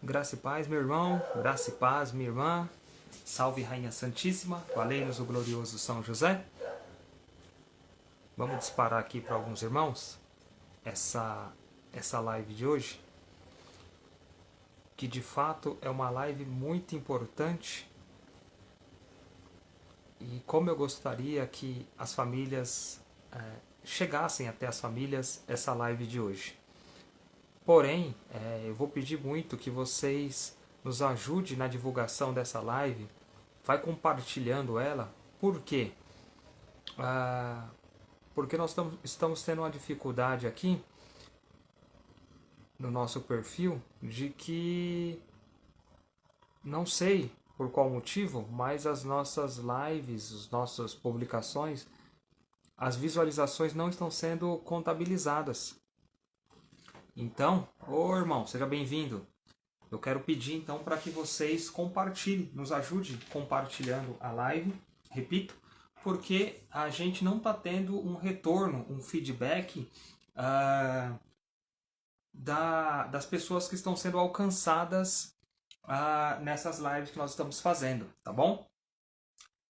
Graça e paz, meu irmão. Graça e paz, minha irmã. Salve, Rainha Santíssima. Valei-nos o glorioso São José. Vamos disparar aqui para alguns irmãos essa live de hoje, que de fato é uma live muito importante. E como eu gostaria que as famílias chegassem até as famílias essa live de hoje. Porém, eu vou pedir muito que vocês nos ajudem na divulgação dessa live. Vai compartilhando ela. Por quê? Porque nós estamos tendo uma dificuldade aqui no nosso perfil de que, não sei por qual motivo, mas as nossas lives, as nossas publicações, as visualizações não estão sendo contabilizadas. Então, ô irmão, seja bem-vindo. Eu quero pedir então para que vocês compartilhem, nos ajudem compartilhando a live, repito, porque a gente não está tendo um retorno, um feedback das pessoas que estão sendo alcançadas nessas lives que nós estamos fazendo, tá bom?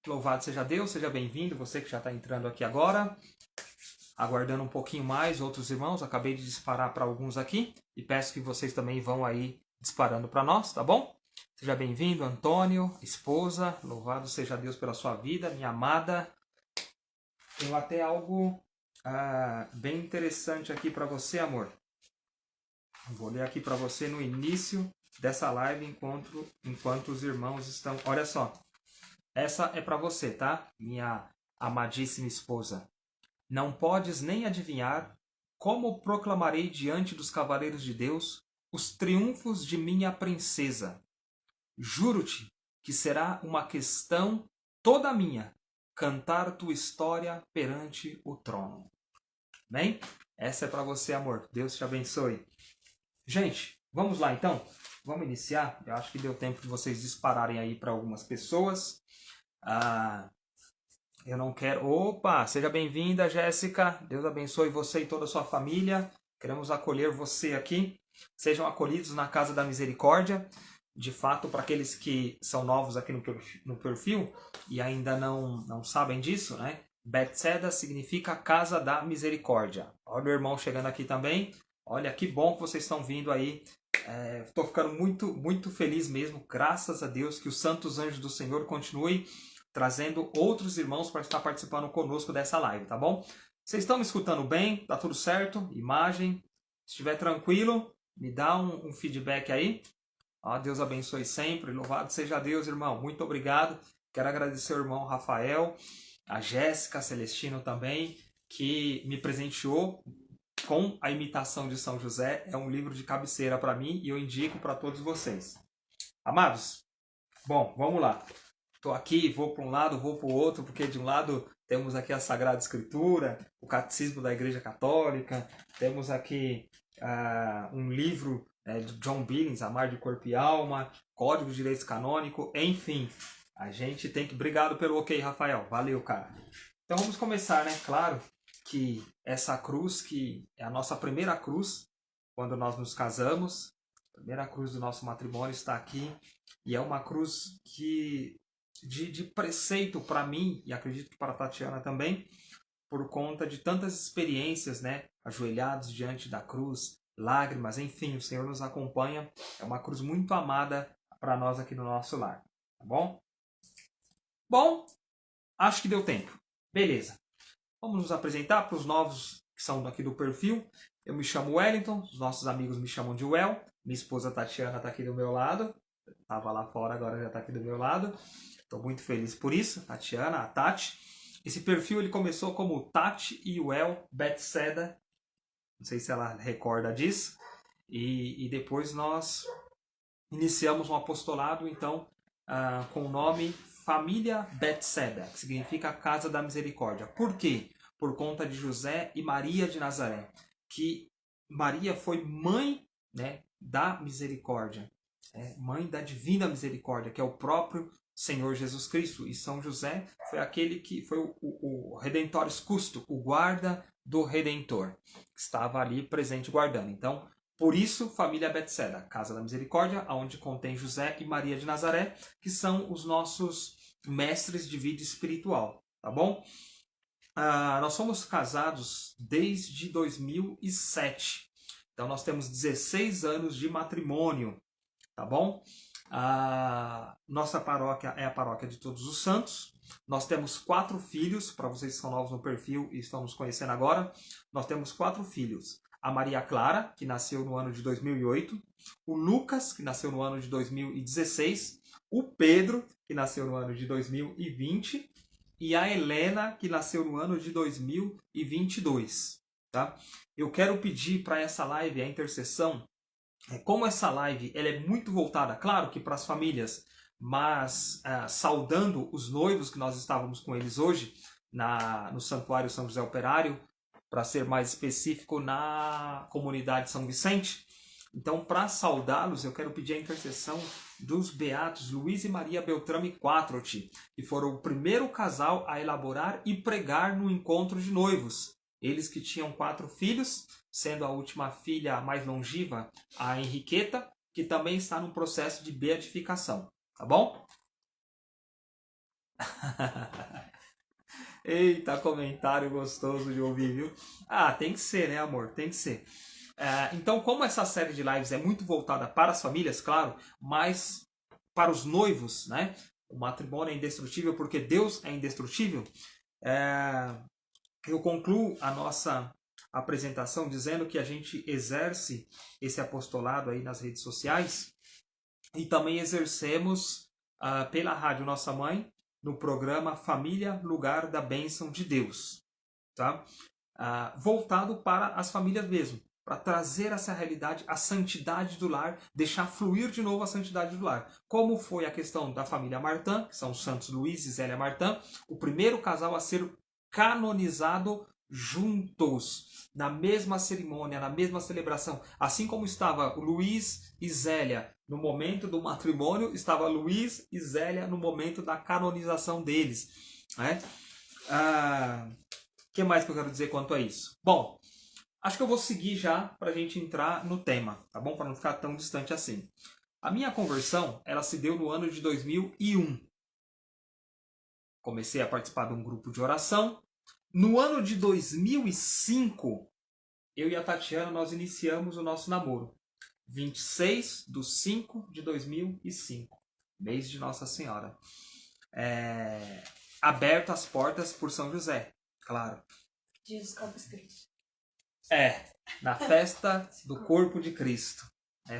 Louvado seja Deus, seja bem-vindo, você que já está entrando aqui agora. Aguardando um pouquinho mais, outros irmãos, acabei de disparar para alguns aqui e peço que vocês também vão aí disparando para nós, tá bom? Seja bem-vindo, Antônio, esposa, louvado seja Deus pela sua vida, minha amada. Tenho até algo bem interessante aqui para você, amor. Vou ler aqui para você no início dessa live enquanto os irmãos estão... Olha só, essa é para você, tá? Minha amadíssima esposa. Não podes nem adivinhar como proclamarei diante dos cavaleiros de Deus os triunfos de minha princesa. Juro-te que será uma questão toda minha cantar tua história perante o trono. Bem? Essa é para você, amor. Deus te abençoe. Gente, vamos lá então? Vamos iniciar? Eu acho que deu tempo de vocês dispararem aí para algumas pessoas. Eu não quero... Opa! Seja bem-vinda, Jéssica. Deus abençoe você e toda a sua família. Queremos acolher você aqui. Sejam acolhidos na Casa da Misericórdia. De fato, para aqueles que são novos aqui no perfil e ainda não sabem disso, né? Bethesda significa Casa da Misericórdia. Olha o irmão chegando aqui também. Olha, que bom que vocês estão vindo aí. Estou ficando muito, muito feliz mesmo. Graças a Deus que os santos anjos do Senhor continuem trazendo outros irmãos para estar participando conosco dessa live, tá bom? Vocês estão me escutando bem? Tá tudo certo? Imagem? Se estiver tranquilo, me dá um feedback aí. Deus abençoe sempre. Louvado seja Deus, irmão. Muito obrigado. Quero agradecer ao irmão Rafael, a Jéssica, a Celestino também, que me presenteou com a imitação de São José. É um livro de cabeceira para mim e eu indico para todos vocês. Amados, bom, vamos lá. Estou aqui, vou para um lado, vou para o outro, porque de um lado temos aqui a Sagrada Escritura, o Catecismo da Igreja Católica, temos aqui um livro de John Billings, Amar de Corpo e Alma, Código de Direito Canônico, enfim. A gente tem que... Obrigado pelo ok, Rafael. Valeu, cara. Então vamos começar, né? Claro que essa cruz, que é a nossa primeira cruz, quando nós nos casamos, a primeira cruz do nosso matrimônio está aqui, e é uma cruz que... De preceito para mim, e acredito que para a Tatiana também, por conta de tantas experiências, né? Ajoelhados diante da cruz, lágrimas, enfim, o Senhor nos acompanha. É uma cruz muito amada para nós aqui no nosso lar, tá bom? Bom, acho que deu tempo. Beleza. Vamos nos apresentar para os novos que são aqui do perfil. Eu me chamo Wellington, os nossos amigos me chamam de Well. Minha esposa Tatiana está aqui do meu lado. Estava lá fora, agora já está aqui do meu lado. Estou muito feliz por isso, Tatiana, a Tati. Esse perfil ele começou como Tati e Well Bethesda. Não sei se ela recorda disso. E depois nós iniciamos um apostolado, então, com o nome Família Bethesda, que significa Casa da Misericórdia. Por quê? Por conta de José e Maria de Nazaré. Que Maria foi mãe, né, da misericórdia. Mãe da divina misericórdia, que é o próprio Senhor Jesus Cristo. E São José foi aquele que foi o Redemptoris Custo, o guarda do Redentor, que estava ali presente guardando. Então, Por isso, família Bethesda, Casa da Misericórdia, onde contém José e Maria de Nazaré, que são os nossos mestres de vida espiritual, tá bom? Nós somos casados desde 2007. Então nós temos 16 anos de matrimônio, tá bom? Nossa paróquia é a paróquia de Todos os Santos. Nós temos 4 filhos, para vocês que são novos no perfil e estão nos conhecendo agora. Nós temos 4 filhos. A Maria Clara, que nasceu no ano de 2008. O Lucas, que nasceu no ano de 2016. O Pedro, que nasceu no ano de 2020. E a Helena, que nasceu no ano de 2022. Tá? Eu quero pedir para essa live a intercessão. Como essa live ela é muito voltada, claro que para as famílias, mas saudando os noivos que nós estávamos com eles hoje no Santuário São José Operário, para ser mais específico, na comunidade São Vicente. Então, para saudá-los, eu quero pedir a intercessão dos beatos Luiz e Maria Beltrame Quattroti, que foram o primeiro casal a elaborar e pregar no encontro de noivos. Eles que tinham 4 filhos, sendo a última filha mais longeva, a Henriqueta, que também está no processo de beatificação. Tá bom? Eita, comentário gostoso de ouvir, viu? Tem que ser, né, amor? Tem que ser. Então, como essa série de lives é muito voltada para as famílias, claro, mas para os noivos, né? O matrimônio é indestrutível porque Deus é indestrutível. Eu concluo a nossa apresentação dizendo que a gente exerce esse apostolado aí nas redes sociais e também exercemos pela Rádio Nossa Mãe no programa Família, Lugar da Bênção de Deus, tá? Voltado para as famílias mesmo, para trazer essa realidade, a santidade do lar, deixar fluir de novo a santidade do lar. Como foi a questão da família Martin, que são os santos Luiz e Zélia Martin, o primeiro casal a ser canonizado juntos, na mesma cerimônia, na mesma celebração. Assim como estava Luiz e Zélia no momento do matrimônio, estava Luiz e Zélia no momento da canonização deles. Né? Que mais que eu quero dizer quanto a isso? Bom, acho que eu vou seguir já para a gente entrar no tema, tá bom? Para não ficar tão distante assim. A minha conversão, ela se deu no ano de 2001. Comecei a participar de um grupo de oração. No ano de 2005, eu e a Tatiana, nós iniciamos o nosso namoro. 26/5/2005, mês de Nossa Senhora. Aberto as portas por São José, claro. Jesus Corpus Christi. Na festa do Corpo de Cristo.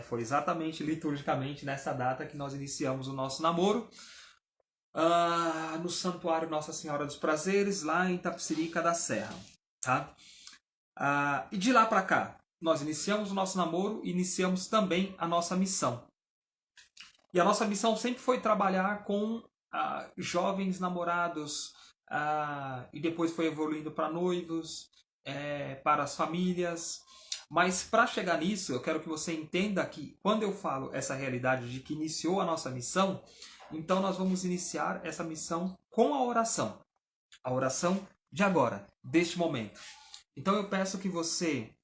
Foi exatamente liturgicamente nessa data que nós iniciamos o nosso namoro. No Santuário Nossa Senhora dos Prazeres, lá em Itapecerica da Serra. Tá? E de lá para cá, nós iniciamos o nosso namoro e iniciamos também a nossa missão. E a nossa missão sempre foi trabalhar com jovens namorados, e depois foi evoluindo para noivos, para as famílias. Mas para chegar nisso, eu quero que você entenda que quando eu falo essa realidade de que iniciou a nossa missão, então nós vamos iniciar essa missão com a oração. A oração de agora, deste momento. Então eu peço que você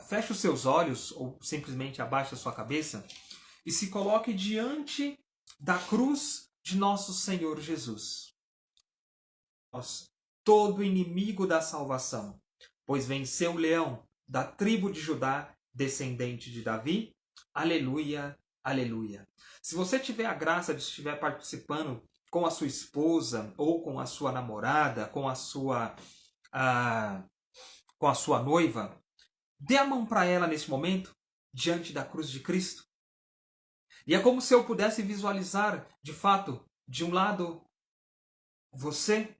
feche os seus olhos ou simplesmente abaixe a sua cabeça e se coloque diante da cruz de nosso Senhor Jesus. Todo inimigo da salvação, pois venceu o leão da tribo de Judá, descendente de Davi. Aleluia, aleluia. Se você tiver a graça de estiver participando com a sua esposa ou com a sua namorada, com a sua noiva, dê a mão para ela nesse momento, diante da cruz de Cristo. E é como se eu pudesse visualizar, de fato, de um lado você,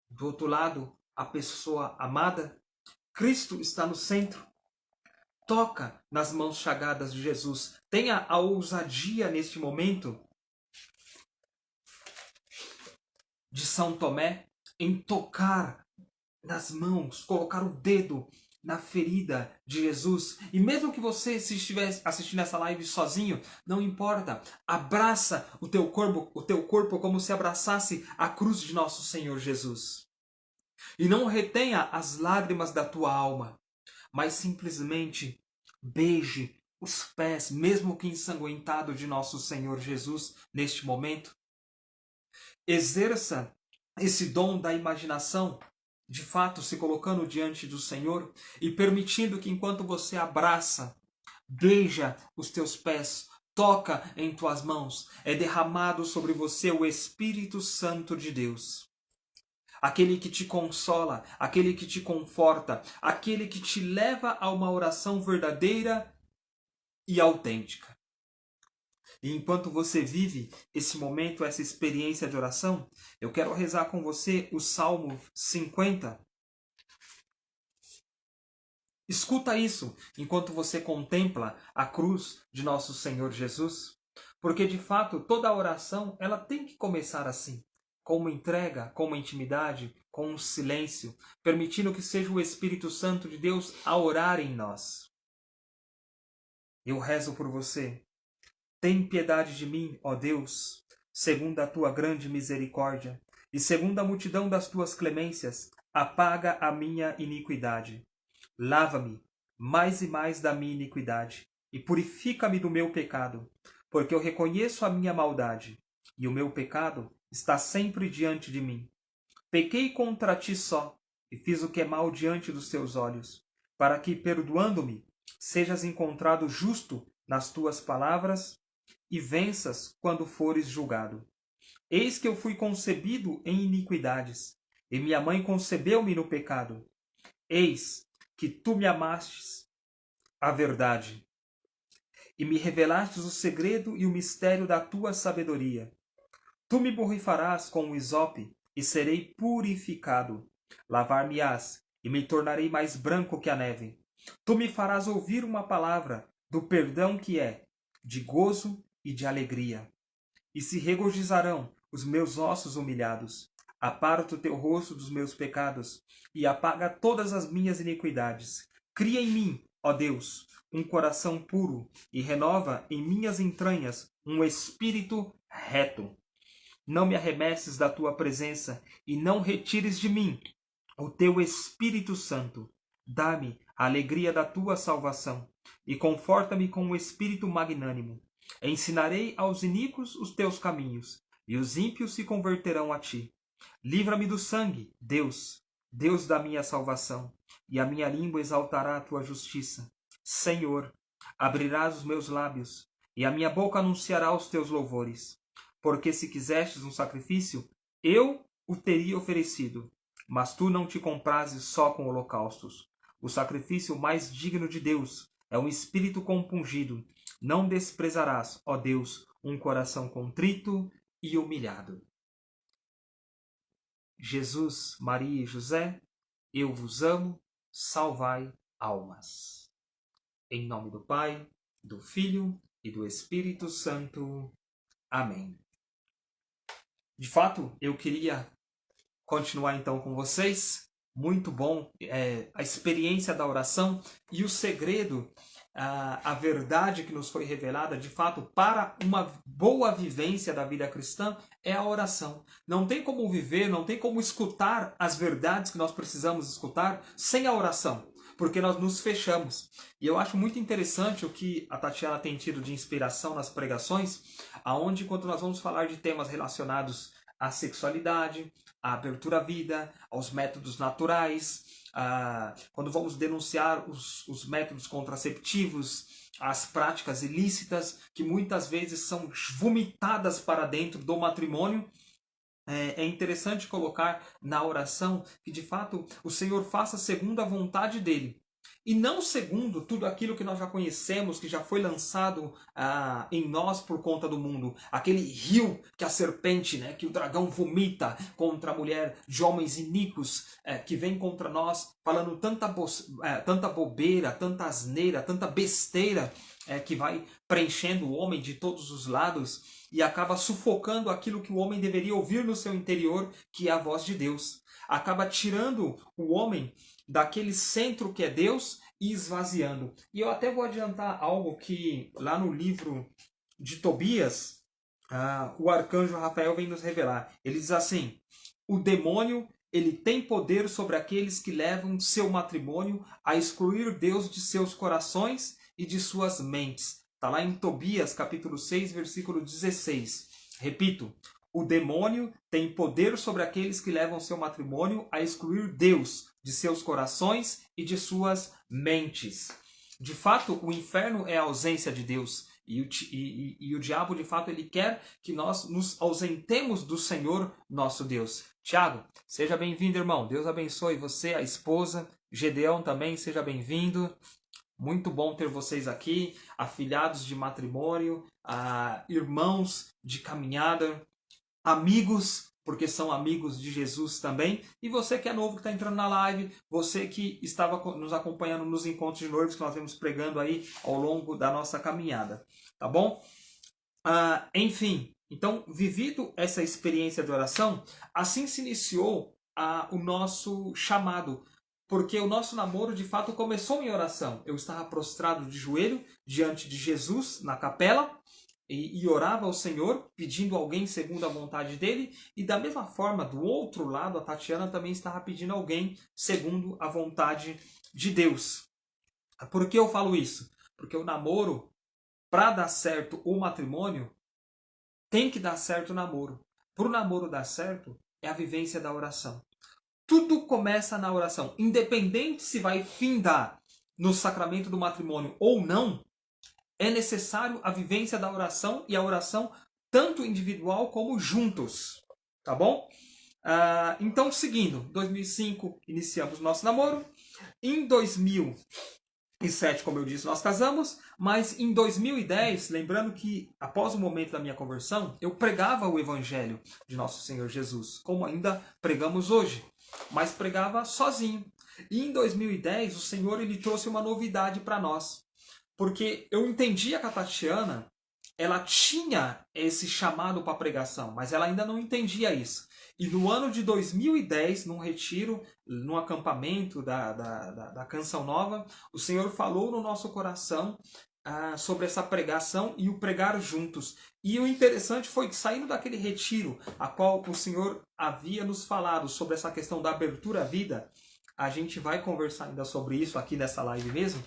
do outro lado a pessoa amada. Cristo está no centro. Toca nas mãos chagadas de Jesus. Tenha a ousadia neste momento de São Tomé em tocar nas mãos, colocar o dedo na ferida de Jesus. E mesmo que você se estiver assistindo essa live sozinho, não importa. Abraça o teu corpo como se abraçasse a cruz de nosso Senhor Jesus. E não retenha as lágrimas da tua alma, mas simplesmente Beije os pés, mesmo que ensanguentado, de nosso Senhor Jesus neste momento. Exerça esse dom da imaginação, de fato se colocando diante do Senhor e permitindo que enquanto você abraça, beija os teus pés, toca em tuas mãos, é derramado sobre você o Espírito Santo de Deus. Aquele que te consola, aquele que te conforta, aquele que te leva a uma oração verdadeira e autêntica. E enquanto você vive esse momento, essa experiência de oração, eu quero rezar com você o Salmo 50. Escuta isso enquanto você contempla a cruz de nosso Senhor Jesus, porque de fato toda oração ela tem que começar assim, com uma entrega, com uma intimidade, com um silêncio, permitindo que seja o Espírito Santo de Deus a orar em nós. Eu rezo por você. Tem piedade de mim, ó Deus, segundo a tua grande misericórdia, e segundo a multidão das tuas clemências, apaga a minha iniquidade. Lava-me mais e mais da minha iniquidade, e purifica-me do meu pecado, porque eu reconheço a minha maldade, e o meu pecado está sempre diante de mim. Pequei contra ti só, e fiz o que é mal diante dos teus olhos, para que, perdoando-me, sejas encontrado justo nas tuas palavras e venças quando fores julgado. Eis que eu fui concebido em iniquidades, e minha mãe concebeu-me no pecado. Eis que tu me amastes a verdade, e me revelastes o segredo e o mistério da tua sabedoria. Tu me borrifarás com o isope, e serei purificado. Lavar-me-ás, e me tornarei mais branco que a neve. Tu me farás ouvir uma palavra do perdão que é, de gozo e de alegria. E se regozijarão os meus ossos humilhados. Aparta o teu rosto dos meus pecados, e apaga todas as minhas iniquidades. Cria em mim, ó Deus, um coração puro, e renova em minhas entranhas um espírito reto. Não me arremesses da tua presença, e não retires de mim o teu Espírito Santo. Dá-me a alegria da tua salvação, e conforta-me com um espírito magnânimo. Ensinarei aos iníquos os teus caminhos, e os ímpios se converterão a ti. Livra-me do sangue, Deus, Deus da minha salvação, e a minha língua exaltará a tua justiça. Senhor, abrirás os meus lábios, e a minha boca anunciará os teus louvores. Porque se quisestes um sacrifício, eu o teria oferecido, mas tu não te comprases só com holocaustos. O sacrifício mais digno de Deus é um espírito compungido. Não desprezarás, ó Deus, um coração contrito e humilhado. Jesus, Maria e José, eu vos amo, salvai almas. Em nome do Pai, do Filho e do Espírito Santo. Amém. De fato, eu queria continuar então com vocês. Muito bom a experiência da oração e o segredo, a verdade que nos foi revelada, de fato, para uma boa vivência da vida cristã é a oração. Não tem como viver, não tem como escutar as verdades que nós precisamos escutar sem a oração, porque nós nos fechamos. E eu acho muito interessante o que a Tatiana tem tido de inspiração nas pregações, aonde quando nós vamos falar de temas relacionados à sexualidade, à abertura à vida, aos métodos naturais, quando vamos denunciar os métodos contraceptivos, as práticas ilícitas que muitas vezes são vomitadas para dentro do matrimônio, é interessante colocar na oração que de fato o Senhor faça segundo a vontade dele. E não segundo tudo aquilo que nós já conhecemos, que já foi lançado em nós por conta do mundo. Aquele rio que a serpente, que o dragão vomita contra a mulher, de homens iníquos que vem contra nós, falando tanta bobeira, tanta asneira, tanta besteira, que vai preenchendo o homem de todos os lados e acaba sufocando aquilo que o homem deveria ouvir no seu interior, que é a voz de Deus. Acaba tirando o homem daquele centro que é Deus e esvaziando. E eu até vou adiantar algo que lá no livro de Tobias, o arcanjo Rafael vem nos revelar. Ele diz assim: o demônio ele tem poder sobre aqueles que levam seu matrimônio a excluir Deus de seus corações e de suas mentes. Está lá em Tobias, capítulo 6, versículo 16. Repito, o demônio tem poder sobre aqueles que levam seu matrimônio a excluir Deus de seus corações e de suas mentes. De fato, o inferno é a ausência de Deus. E o diabo, de fato, ele quer que nós nos ausentemos do Senhor, nosso Deus. Tiago, seja bem-vindo, irmão. Deus abençoe você, a esposa. Gedeão também, seja bem-vindo. Muito bom ter vocês aqui, afilhados de matrimônio, irmãos de caminhada, amigos, porque são amigos de Jesus também. E você que é novo, que está entrando na live, você que estava nos acompanhando nos encontros de noivos que nós vemos pregando aí ao longo da nossa caminhada. Tá bom? Enfim, então, vivido essa experiência de oração, assim se iniciou o nosso chamado. Porque o nosso namoro, de fato, começou em oração. Eu estava prostrado de joelho diante de Jesus na capela e orava ao Senhor, pedindo alguém segundo a vontade dele. E da mesma forma, do outro lado, a Tatiana também estava pedindo alguém segundo a vontade de Deus. Por que eu falo isso? Porque o namoro, para dar certo o matrimônio, tem que dar certo o namoro. Para o namoro dar certo, é a vivência da oração. Tudo começa na oração. Independente se vai findar no sacramento do matrimônio ou não, é necessário a vivência da oração e a oração tanto individual como juntos. Tá bom? Então, seguindo, 2005 iniciamos nosso namoro. Em 2007, como eu disse, nós casamos. Mas em 2010, lembrando que após o momento da minha conversão, eu pregava o Evangelho de Nosso Senhor Jesus, como ainda pregamos hoje. Mas pregava sozinho. E em 2010, o Senhor ele trouxe uma novidade para nós. Porque eu entendia que a Tatiana, ela tinha esse chamado para pregação, mas ela ainda não entendia isso. E no ano de 2010, num retiro, num acampamento da Canção Nova, o Senhor falou no nosso coração sobre essa pregação e o pregar juntos. E o interessante foi que, saindo daquele retiro, a qual o Senhor havia nos falado sobre essa questão da abertura à vida, a gente vai conversar ainda sobre isso aqui nessa live mesmo.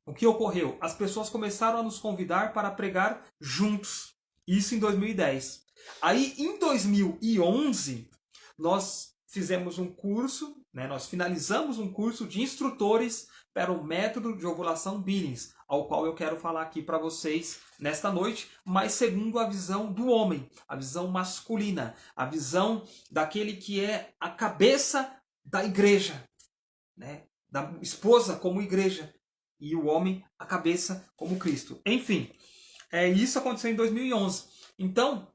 O que ocorreu? As pessoas começaram a nos convidar para pregar juntos. Isso em 2010. Aí, em 2011, nós fizemos um curso, nós finalizamos um curso de instrutores para o método de ovulação Billings, ao qual eu quero falar aqui para vocês nesta noite, mas segundo a visão do homem, a visão masculina, a visão daquele que é a cabeça da igreja, da esposa como igreja, e o homem a cabeça como Cristo. Enfim, isso aconteceu em 2011. Então,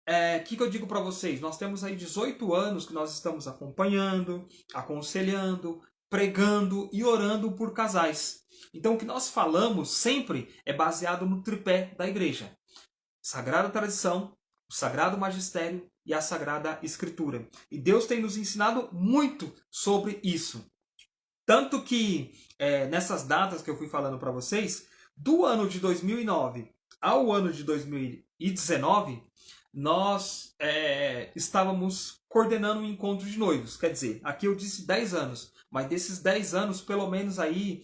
o que eu digo para vocês? Nós temos aí 18 anos que nós estamos acompanhando, aconselhando, pregando e orando por casais. Então o que nós falamos sempre é baseado no tripé da igreja. Sagrada tradição, o sagrado magistério e a sagrada escritura. E Deus tem nos ensinado muito sobre isso. Tanto que nessas datas que eu fui falando para vocês, do ano de 2009 ao ano de 2019, nós estávamos coordenando um encontro de noivos. Quer dizer, aqui eu disse 10 anos. Mas desses 10 anos, pelo menos aí,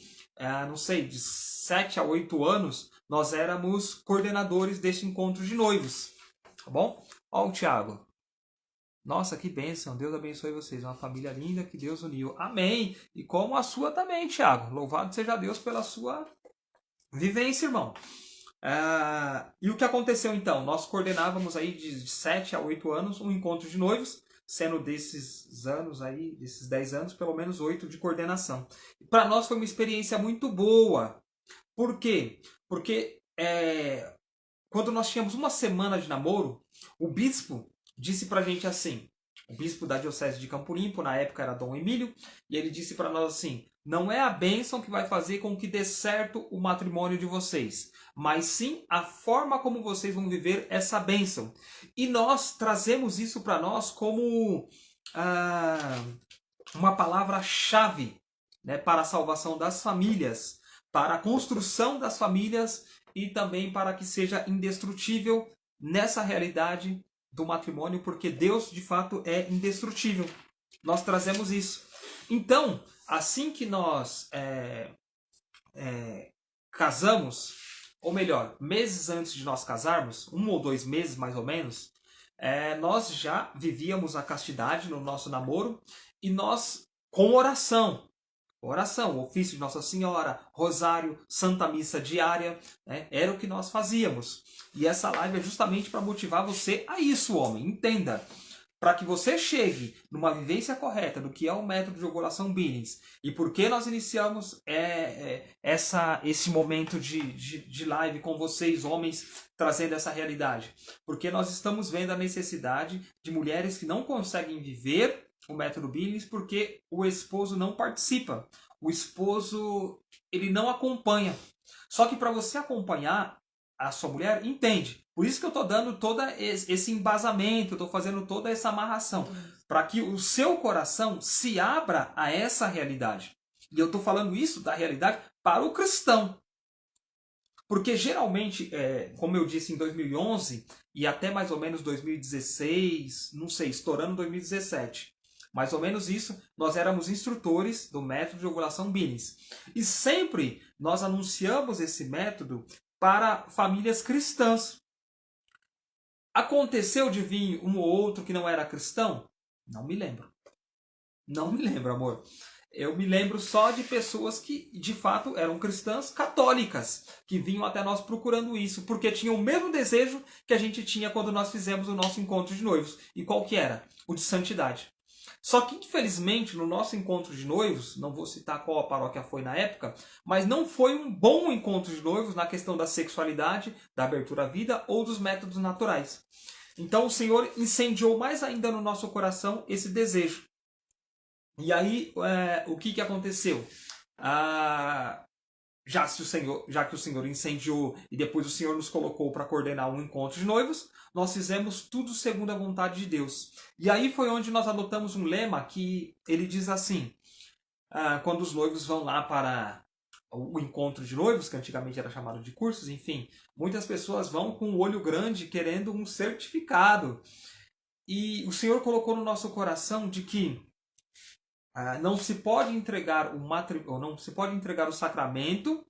não sei, de 7 a 8 anos, nós éramos coordenadores deste encontro de noivos. Tá bom? Ó o Tiago. Nossa, que bênção. Deus abençoe vocês. Uma família linda que Deus uniu. Amém. E como a sua também, Tiago. Louvado seja Deus pela sua vivência, irmão. E o que aconteceu então? Nós coordenávamos aí de 7 a 8 anos um encontro de noivos, sendo desses anos aí, desses 10 anos, pelo menos 8 de coordenação. Para nós foi uma experiência muito boa. Por quê? Porque quando nós tínhamos uma semana de namoro, o bispo disse pra gente assim, o bispo da diocese de Campo Limpo, na época era Dom Emílio, e ele disse para nós assim, não é a bênção que vai fazer com que dê certo o matrimônio de vocês, mas sim a forma como vocês vão viver essa bênção. E nós trazemos isso para nós como uma palavra-chave, para a salvação das famílias, para a construção das famílias e também para que seja indestrutível nessa realidade do matrimônio, porque Deus de fato é indestrutível. Nós trazemos isso. Então, assim que nós casamos, ou melhor, meses antes de nós casarmos, 1 ou 2 meses mais ou menos, nós já vivíamos a castidade no nosso namoro e nós, com oração, ofício de Nossa Senhora, rosário, Santa Missa diária, né, era o que nós fazíamos. E essa live é justamente para motivar você a isso, homem, entenda. Para que você chegue numa vivência correta do que é o método de ovulação Billings e por que nós iniciamos esse momento de live com vocês, homens, trazendo essa realidade. Porque nós estamos vendo a necessidade de mulheres que não conseguem viver o método Billings porque o esposo não participa. O esposo, ele não acompanha. Só que para você acompanhar a sua mulher, entende. Por isso que eu estou dando todo esse embasamento, eu estou fazendo toda essa amarração, para que o seu coração se abra a essa realidade. E eu estou falando isso da realidade para o cristão. Porque geralmente, como eu disse em 2011 e até mais ou menos 2016, não sei, estourando 2017, mais ou menos isso, nós éramos instrutores do método de ovulação Billings. E sempre nós anunciamos esse método para famílias cristãs. Aconteceu de vir um ou outro que não era cristão? Não me lembro. Não me lembro, amor. Eu me lembro só de pessoas que, de fato, eram cristãs católicas, que vinham até nós procurando isso, porque tinham o mesmo desejo que a gente tinha quando nós fizemos o nosso encontro de noivos. E qual que era? O de santidade. Só que, infelizmente, no nosso encontro de noivos, não vou citar qual a paróquia foi na época, mas não foi um bom encontro de noivos na questão da sexualidade, da abertura à vida ou dos métodos naturais. Então o Senhor incendiou mais ainda no nosso coração esse desejo. E aí, o que aconteceu? Já que o Senhor incendiou e depois o Senhor nos colocou para coordenar um encontro de noivos, nós fizemos tudo segundo a vontade de Deus. E aí foi onde nós adotamos um lema que ele diz assim, quando os noivos vão lá para o encontro de noivos, que antigamente era chamado de cursos, enfim, muitas pessoas vão com o olho grande querendo um certificado. E o Senhor colocou no nosso coração de que não se pode entregar o sacramento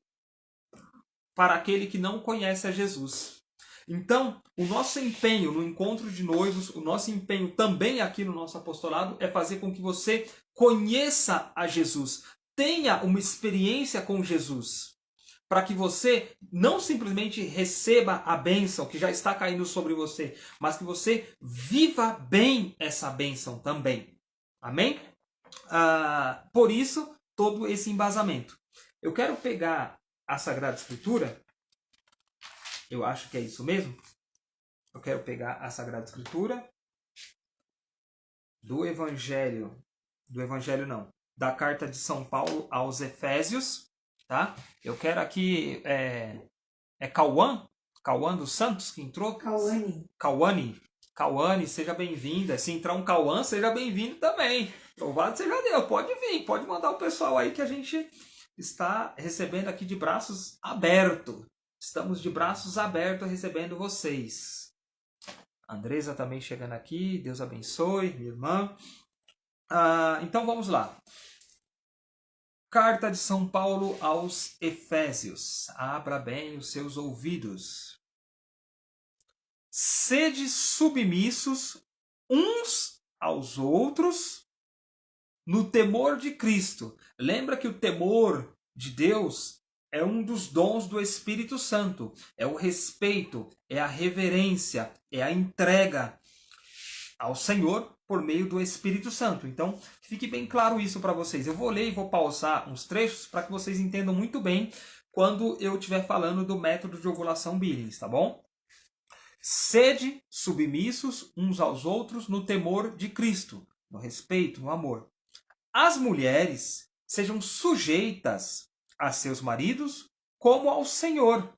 para aquele que não conhece a Jesus. Então, o nosso empenho no encontro de noivos, o nosso empenho também aqui no nosso apostolado é fazer com que você conheça a Jesus, tenha uma experiência com Jesus, para que você não simplesmente receba a bênção que já está caindo sobre você, mas que você viva bem essa bênção também. Amém? Por isso, todo esse embasamento. Eu quero pegar a Sagrada Escritura, eu acho que é isso mesmo. Eu quero pegar a Sagrada Escritura da carta de São Paulo aos Efésios, tá? Eu quero aqui, Cauã dos Santos que entrou? Cauane, seja bem-vinda. Se entrar um Cauã, seja bem-vindo também. Louvado seja Deus, pode vir, pode mandar o pessoal aí que a gente está recebendo aqui de braços abertos. Estamos de braços abertos recebendo vocês. Andresa também chegando aqui, Deus abençoe, minha irmã. Então vamos lá. Carta de São Paulo aos Efésios. Abra bem os seus ouvidos. Sede submissos uns aos outros no temor de Cristo. Lembra que o temor de Deus é um dos dons do Espírito Santo. É o respeito, é a reverência, é a entrega ao Senhor por meio do Espírito Santo. Então, fique bem claro isso para vocês. Eu vou ler e vou pausar uns trechos para que vocês entendam muito bem quando eu estiver falando do método de ovulação Billings, tá bom? Sede submissos uns aos outros no temor de Cristo, no respeito, no amor. As mulheres sejam sujeitas a seus maridos como ao Senhor,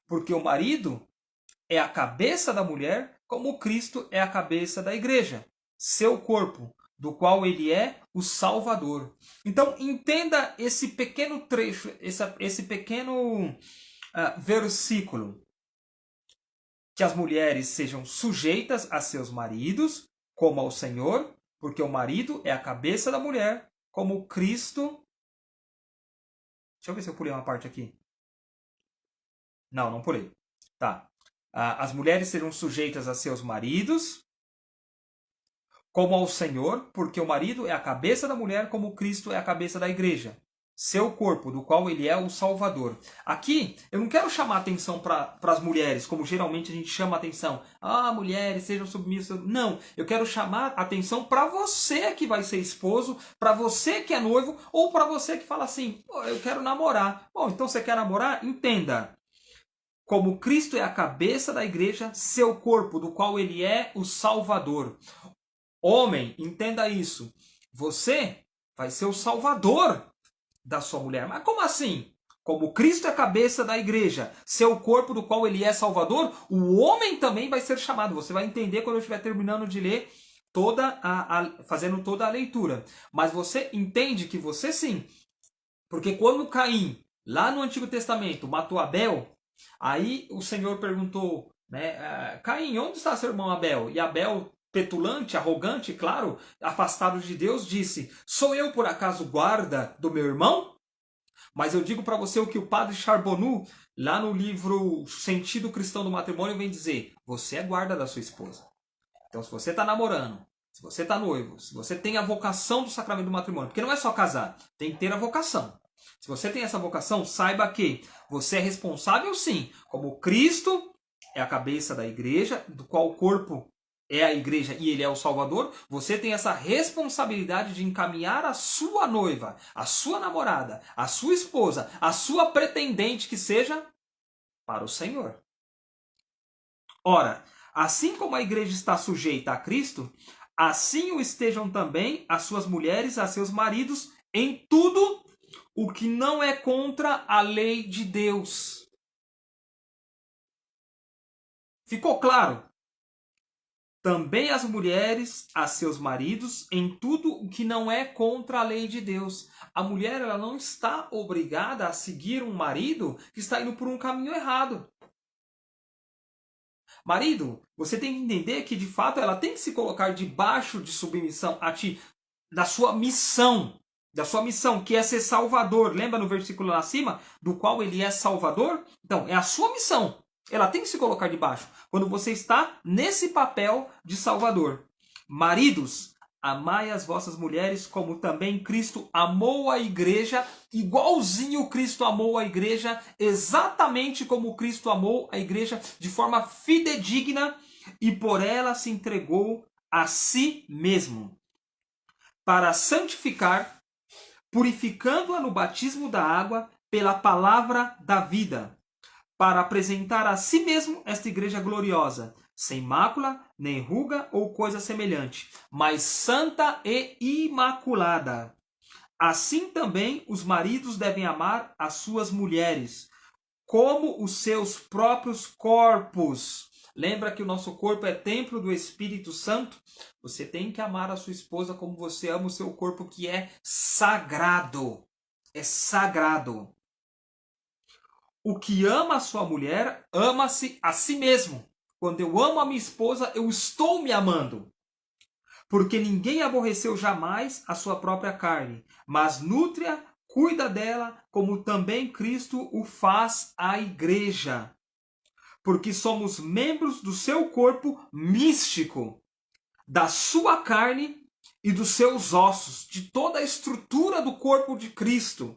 porque o marido é a cabeça da mulher, como Cristo é a cabeça da igreja, seu corpo, do qual ele é o Salvador. Então, entenda esse pequeno trecho, esse pequeno versículo. Que as mulheres sejam sujeitas a seus maridos, como ao Senhor, porque o marido é a cabeça da mulher, como Cristo Deixa eu ver se eu pulei uma parte aqui. Não pulei. Tá. As mulheres serão sujeitas a seus maridos, como ao Senhor, porque o marido é a cabeça da mulher, como Cristo é a cabeça da igreja. Seu corpo, do qual ele é o Salvador. Aqui, eu não quero chamar atenção para as mulheres, como geralmente a gente chama atenção. Mulheres, sejam submissas. Não, eu quero chamar atenção para você que vai ser esposo, para você que é noivo, ou para você que fala assim, eu quero namorar. Bom, então você quer namorar? Entenda. Como Cristo é a cabeça da igreja, seu corpo, do qual ele é o Salvador. Homem, entenda isso. Você vai ser o Salvador da sua mulher. Mas como assim? Como Cristo é a cabeça da igreja, seu corpo do qual ele é Salvador, o homem também vai ser chamado. Você vai entender quando eu estiver terminando de ler fazendo toda a leitura. Mas você entende que você sim. Porque quando Caim, lá no Antigo Testamento, matou Abel, aí o Senhor perguntou, né, Caim, onde está seu irmão Abel? E Abel, petulante, arrogante, claro, afastado de Deus, disse, sou eu por acaso guarda do meu irmão? Mas eu digo para você o que o padre Charbonneau, lá no livro Sentido Cristão do Matrimônio, vem dizer, você é guarda da sua esposa. Então se você está namorando, se você está noivo, se você tem a vocação do sacramento do matrimônio, porque não é só casar, tem que ter a vocação. Se você tem essa vocação, saiba que você é responsável sim, como Cristo é a cabeça da igreja, do qual o corpo é a igreja e ele é o Salvador, você tem essa responsabilidade de encaminhar a sua noiva, a sua namorada, a sua esposa, a sua pretendente que seja para o Senhor. Ora, assim como a igreja está sujeita a Cristo, assim o estejam também as suas mulheres a seus maridos em tudo o que não é contra a lei de Deus. Ficou claro? Também as mulheres a seus maridos em tudo o que não é contra a lei de Deus. A mulher ela não está obrigada a seguir um marido que está indo por um caminho errado. Marido, você tem que entender que de fato ela tem que se colocar debaixo de submissão a ti, da sua missão, que é ser salvador. Lembra no versículo lá acima, do qual ele é salvador? Então, é a sua missão. Ela tem que se colocar debaixo. Quando você está nesse papel de salvador. Maridos, amai as vossas mulheres como também Cristo amou a igreja, igualzinho Cristo amou a igreja, exatamente como Cristo amou a igreja, de forma fidedigna, e por ela se entregou a si mesmo, para santificar, purificando-a no batismo da água pela palavra da vida, para apresentar a si mesmo esta igreja gloriosa, sem mácula, nem ruga ou coisa semelhante, mas santa e imaculada. Assim também os maridos devem amar as suas mulheres, como os seus próprios corpos. Lembra que o nosso corpo é templo do Espírito Santo? Você tem que amar a sua esposa como você ama o seu corpo, que é sagrado. É sagrado. O que ama a sua mulher, ama-se a si mesmo. Quando eu amo a minha esposa, eu estou me amando. Porque ninguém aborreceu jamais a sua própria carne, mas nutre-a, cuida dela, como também Cristo o faz à igreja. Porque somos membros do seu corpo místico, da sua carne e dos seus ossos, de toda a estrutura do corpo de Cristo.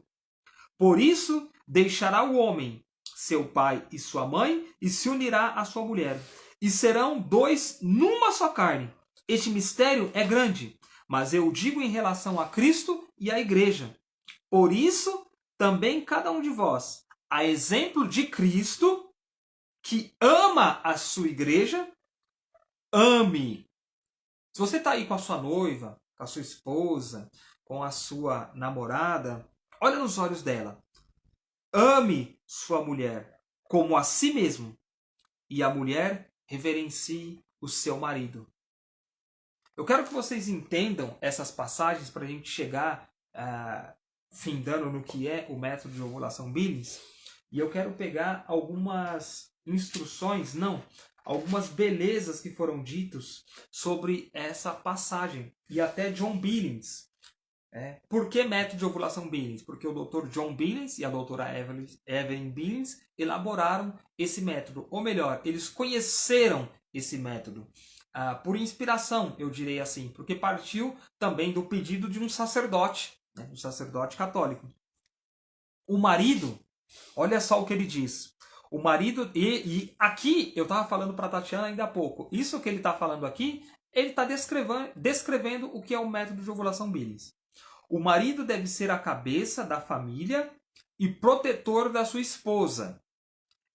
Por isso, deixará o homem, seu pai e sua mãe, e se unirá à sua mulher. E serão dois numa só carne. Este mistério é grande, mas eu digo em relação a Cristo e à igreja. Por isso, também cada um de vós, a exemplo de Cristo, que ama a sua igreja, ame. Se você está aí com a sua noiva, com a sua esposa, com a sua namorada, olha nos olhos dela. Ame sua mulher como a si mesmo. E a mulher reverencie o seu marido. Eu quero que vocês entendam essas passagens para a gente chegar findando no que é o método de ovulação Billings. E eu quero pegar algumas instruções, algumas belezas que foram ditas sobre essa passagem. E até John Billings, Por que método de ovulação Billings? Porque o Dr. John Billings e a doutora Evelyn Billings elaboraram esse método. Ou melhor, eles conheceram esse método. Por inspiração, eu direi assim. Porque partiu também do pedido de um sacerdote, né, um sacerdote católico. O marido, olha só o que ele diz. O marido, e aqui eu estava falando para a Tatiana ainda há pouco. Isso que ele está falando aqui, ele está descrevendo o que é o método de ovulação Billings. O marido deve ser a cabeça da família e protetor da sua esposa,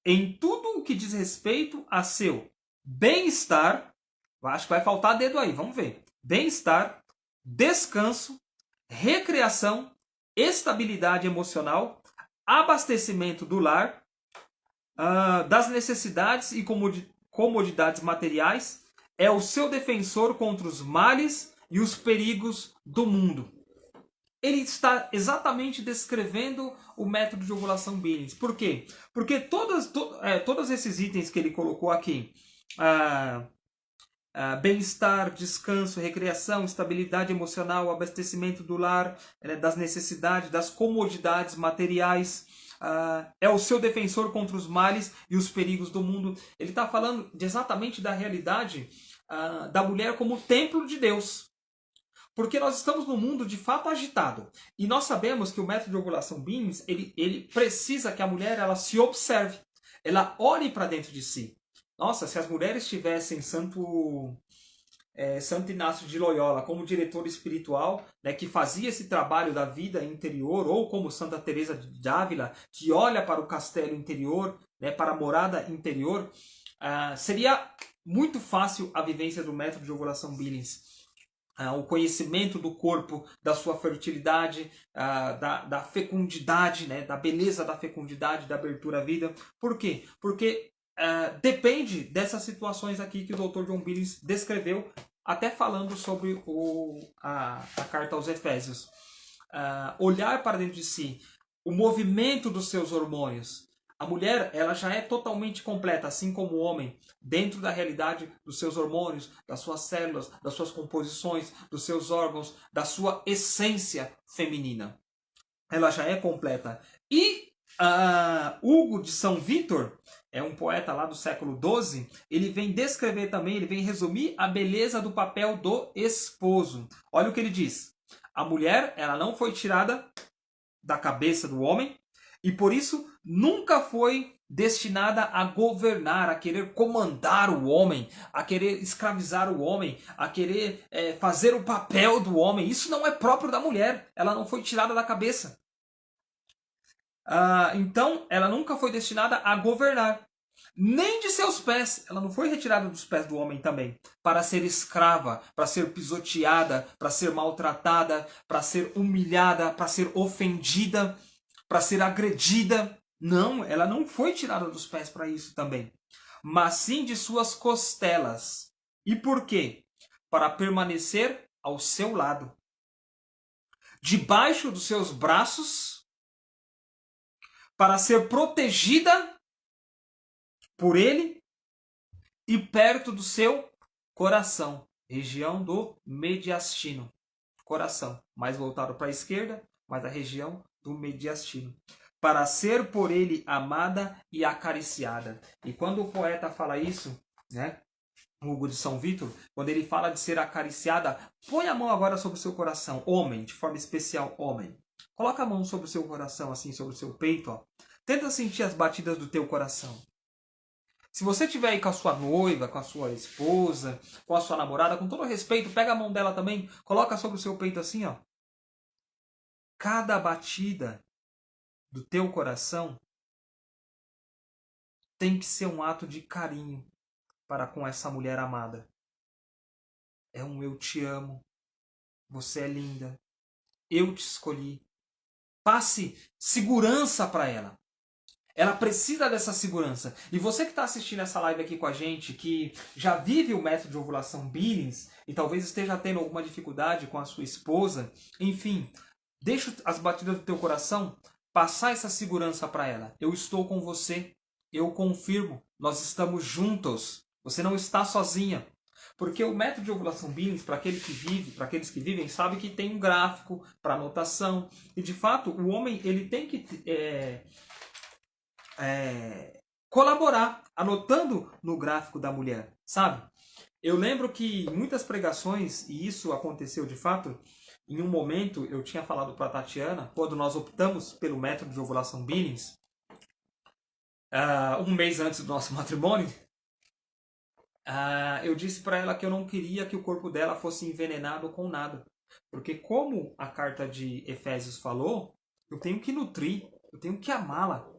em tudo o que diz respeito a seu bem-estar. Acho que vai faltar dedo aí, vamos ver. Bem-estar, descanso, recreação, estabilidade emocional, abastecimento do lar, das necessidades e comodidades materiais, é o seu defensor contra os males e os perigos do mundo. Ele está exatamente descrevendo o método de ovulação Billings. Por quê? Porque todos esses itens que ele colocou aqui, bem-estar, descanso, recreação, estabilidade emocional, abastecimento do lar, das necessidades, das comodidades materiais, é o seu defensor contra os males e os perigos do mundo. Ele está falando exatamente da realidade da mulher como templo de Deus. Porque nós estamos num mundo de fato agitado. E nós sabemos que o método de ovulação Billings, ele precisa que a mulher ela se observe. Ela olhe para dentro de si. Nossa, se as mulheres tivessem Santo Inácio de Loyola como diretor espiritual, né, que fazia esse trabalho da vida interior, ou como Santa Teresa de Ávila, que olha para o castelo interior, né, para a morada interior, seria muito fácil a vivência do método de ovulação Billings. O conhecimento do corpo, da sua fertilidade, da fecundidade, né, da beleza da fecundidade, da abertura à vida. Por quê? Porque depende dessas situações aqui que o Dr. John Billings descreveu, até falando sobre a carta aos Efésios. Olhar para dentro de si, o movimento dos seus hormônios. A mulher ela já é totalmente completa, assim como o homem, dentro da realidade dos seus hormônios, das suas células, das suas composições, dos seus órgãos, da sua essência feminina. Ela já é completa. E Hugo de São Vítor, é um poeta lá do século XII, ele vem descrever também, ele vem resumir a beleza do papel do esposo. Olha o que ele diz. A mulher ela não foi tirada da cabeça do homem, e por isso nunca foi destinada a governar, a querer comandar o homem, a querer escravizar o homem, a querer fazer o papel do homem. Isso não é próprio da mulher. Ela não foi tirada da cabeça. Então, ela nunca foi destinada a governar. Nem de seus pés. Ela não foi retirada dos pés do homem também. Para ser escrava, para ser pisoteada, para ser maltratada, para ser humilhada, para ser ofendida, para ser agredida. Não, ela não foi tirada dos pés para isso também. Mas sim de suas costelas. E por quê? Para permanecer ao seu lado. Debaixo dos seus braços. Para ser protegida por ele. E perto do seu coração. Região do mediastino. Coração. Mais voltado para a esquerda, mas a região do mediastino. Para ser por ele amada e acariciada. E quando o poeta fala isso, né, Hugo de São Vítor, quando ele fala de ser acariciada, põe a mão agora sobre o seu coração, homem, de forma especial, homem. Coloca a mão sobre o seu coração, assim, sobre o seu peito, ó. Tenta sentir as batidas do teu coração. Se você estiver aí com a sua noiva, com a sua esposa, com a sua namorada, com todo respeito, pega a mão dela também, coloca sobre o seu peito assim, ó. Cada batida do teu coração tem que ser um ato de carinho para com essa mulher amada. É um eu te amo, você é linda, eu te escolhi. Passe segurança para ela. Ela precisa dessa segurança. E você que está assistindo essa live aqui com a gente, que já vive o método de ovulação Billings e talvez esteja tendo alguma dificuldade com a sua esposa, enfim, deixa as batidas do teu coração passar essa segurança para ela. Eu estou com você. Eu confirmo. Nós estamos juntos. Você não está sozinha. Porque o método de ovulação Billings, para aqueles que vivem, sabe que tem um gráfico para anotação. E de fato, o homem ele tem que colaborar, anotando no gráfico da mulher, sabe? Eu lembro que muitas pregações, e isso aconteceu de fato, em um momento eu tinha falado para a Tatiana, quando nós optamos pelo método de ovulação Billings, um mês antes do nosso matrimônio, eu disse para ela que eu não queria que o corpo dela fosse envenenado com nada. Porque como a carta de Efésios falou, eu tenho que nutrir, eu tenho que amá-la,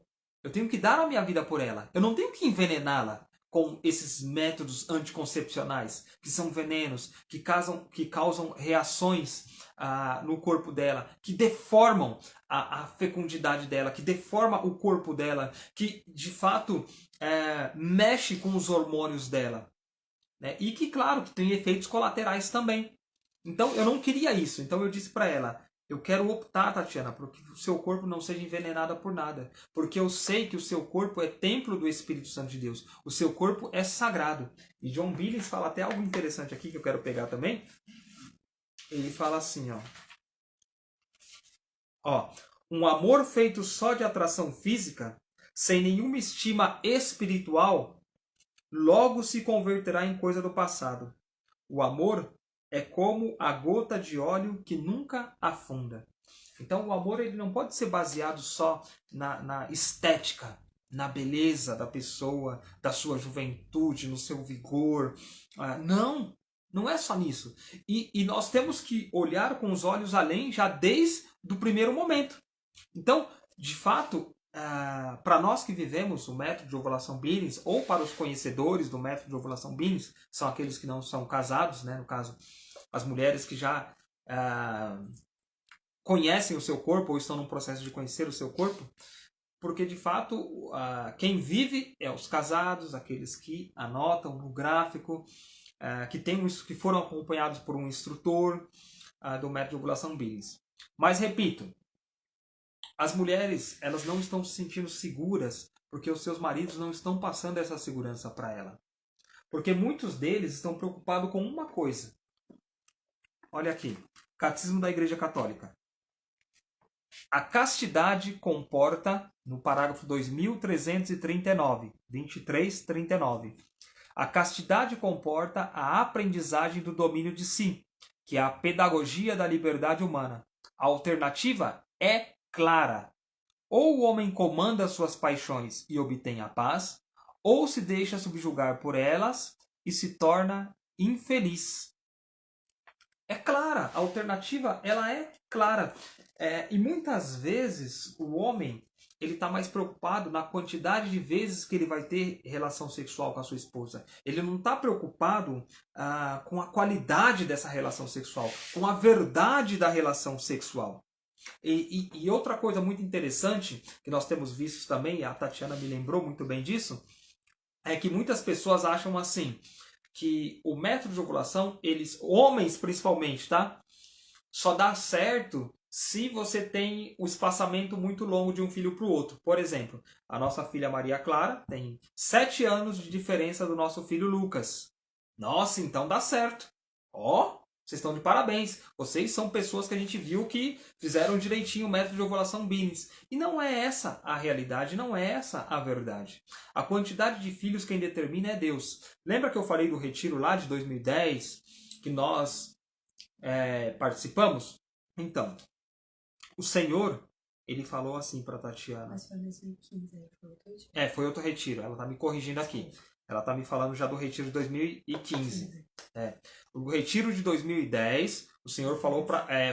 eu tenho que dar a minha vida por ela. Eu não tenho que envenená-la com esses métodos anticoncepcionais, que são venenos, que causam reações no corpo dela, que deformam a fecundidade dela, que deforma o corpo dela, que de fato mexe com os hormônios dela. Né? E que, claro, que tem efeitos colaterais também. Então, eu não queria isso. Então, eu disse para ela, eu quero optar, Tatiana, para que o seu corpo não seja envenenado por nada. Porque eu sei que o seu corpo é templo do Espírito Santo de Deus. O seu corpo é sagrado. E John Billings fala até algo interessante aqui, que eu quero pegar também. Ele fala assim, um amor feito só de atração física, sem nenhuma estima espiritual, logo se converterá em coisa do passado. O amor é como a gota de óleo que nunca afunda. Então o amor ele não pode ser baseado só na estética, na beleza da pessoa, da sua juventude, no seu vigor. Não é só nisso. E nós temos que olhar com os olhos além já desde o primeiro momento. Então, de fato, para nós que vivemos o método de ovulação Billings, ou para os conhecedores do método de ovulação Billings, são aqueles que não são casados, né? No caso, as mulheres que já conhecem o seu corpo ou estão no processo de conhecer o seu corpo, porque de fato quem vive é os casados, aqueles que anotam no gráfico, que foram acompanhados por um instrutor do método de ovulação Billings. Mas repito, as mulheres elas não estão se sentindo seguras porque os seus maridos não estão passando essa segurança para ela. Porque muitos deles estão preocupados com uma coisa. Olha aqui, Catecismo da Igreja Católica. A castidade comporta, no parágrafo 2339, 2339, a castidade comporta a aprendizagem do domínio de si, que é a pedagogia da liberdade humana. A alternativa é clara. Ou o homem comanda suas paixões e obtém a paz, ou se deixa subjugar por elas e se torna infeliz. É clara, a alternativa ela é clara. E muitas vezes o homem ele está mais preocupado na quantidade de vezes que ele vai ter relação sexual com a sua esposa. Ele não está preocupado com a qualidade dessa relação sexual, com a verdade da relação sexual. E outra coisa muito interessante que nós temos visto também, e a Tatiana me lembrou muito bem disso, é que muitas pessoas acham assim, que o método de ovulação, homens principalmente, tá? Só dá certo se você tem o espaçamento muito longo de um filho para o outro. Por exemplo, a nossa filha Maria Clara tem 7 anos de diferença do nosso filho Lucas. Nossa, então dá certo. Vocês estão de parabéns. Vocês são pessoas que a gente viu que fizeram direitinho o método de ovulação Billings. E não é essa a realidade, não é essa a verdade. A quantidade de filhos quem determina é Deus. Lembra que eu falei do retiro lá de 2010, que nós participamos? Então, o Senhor, ele falou assim para Tatiana. Mas foi em 2015, foi outro retiro. Foi outro retiro, ela está me corrigindo aqui. Ela está me falando já do retiro de 2015. O retiro de 2010, o Senhor falou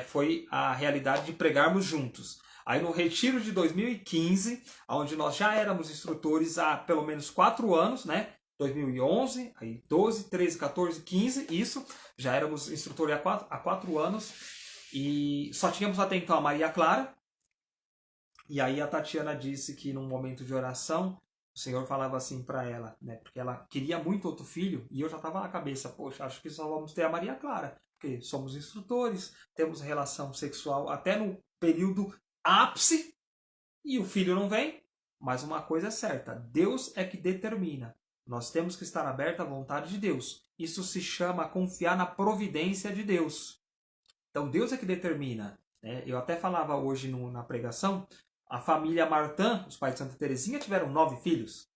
foi a realidade de pregarmos juntos. Aí no retiro de 2015, onde nós já éramos instrutores há pelo menos 4 anos, né? 2011, aí 12, 13, 14, 15, isso. Já éramos instrutores há 4 anos. E só tínhamos até então a Maria Clara. E aí a Tatiana disse que num momento de oração, o Senhor falava assim para ela, né? Porque ela queria muito outro filho, e eu já estava na cabeça, poxa, acho que só vamos ter a Maria Clara, porque somos instrutores, temos relação sexual até no período ápice, e o filho não vem. Mas uma coisa é certa, Deus é que determina. Nós temos que estar abertos à vontade de Deus. Isso se chama confiar na providência de Deus. Então Deus é que determina. Né? Eu até falava hoje na pregação, a família Martin, os pais de Santa Teresinha, tiveram 9 filhos.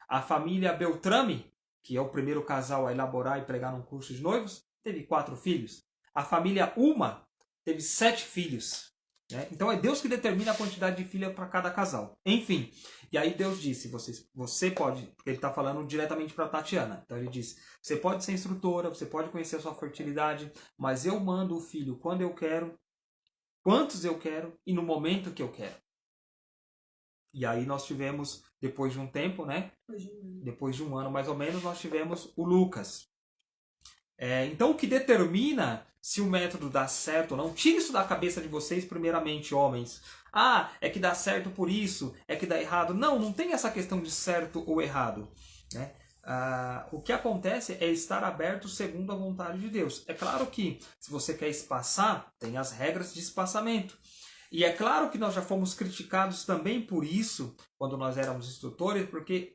A família Beltrame, que é o primeiro casal a elaborar e pregar num curso de noivos, teve 4 filhos. A família Uma teve 7 filhos. Né? Então é Deus que determina a quantidade de filhos para cada casal. Enfim, e aí Deus disse, você pode, porque ele está falando diretamente para Tatiana. Então ele disse, você pode ser instrutora, você pode conhecer a sua fertilidade, mas eu mando o filho quando eu quero, quantos eu quero e no momento que eu quero. E aí nós tivemos, depois de um tempo, né? Depois de um ano mais ou menos, nós tivemos o Lucas. Então o que determina se o método dá certo ou não, tire isso da cabeça de vocês primeiramente, homens. Ah, é que dá certo por isso, é que dá errado. Não tem essa questão de certo ou errado. Né? O que acontece é estar aberto segundo a vontade de Deus. É claro que se você quer espaçar, tem as regras de espaçamento. E é claro que nós já fomos criticados também por isso, quando nós éramos instrutores, porque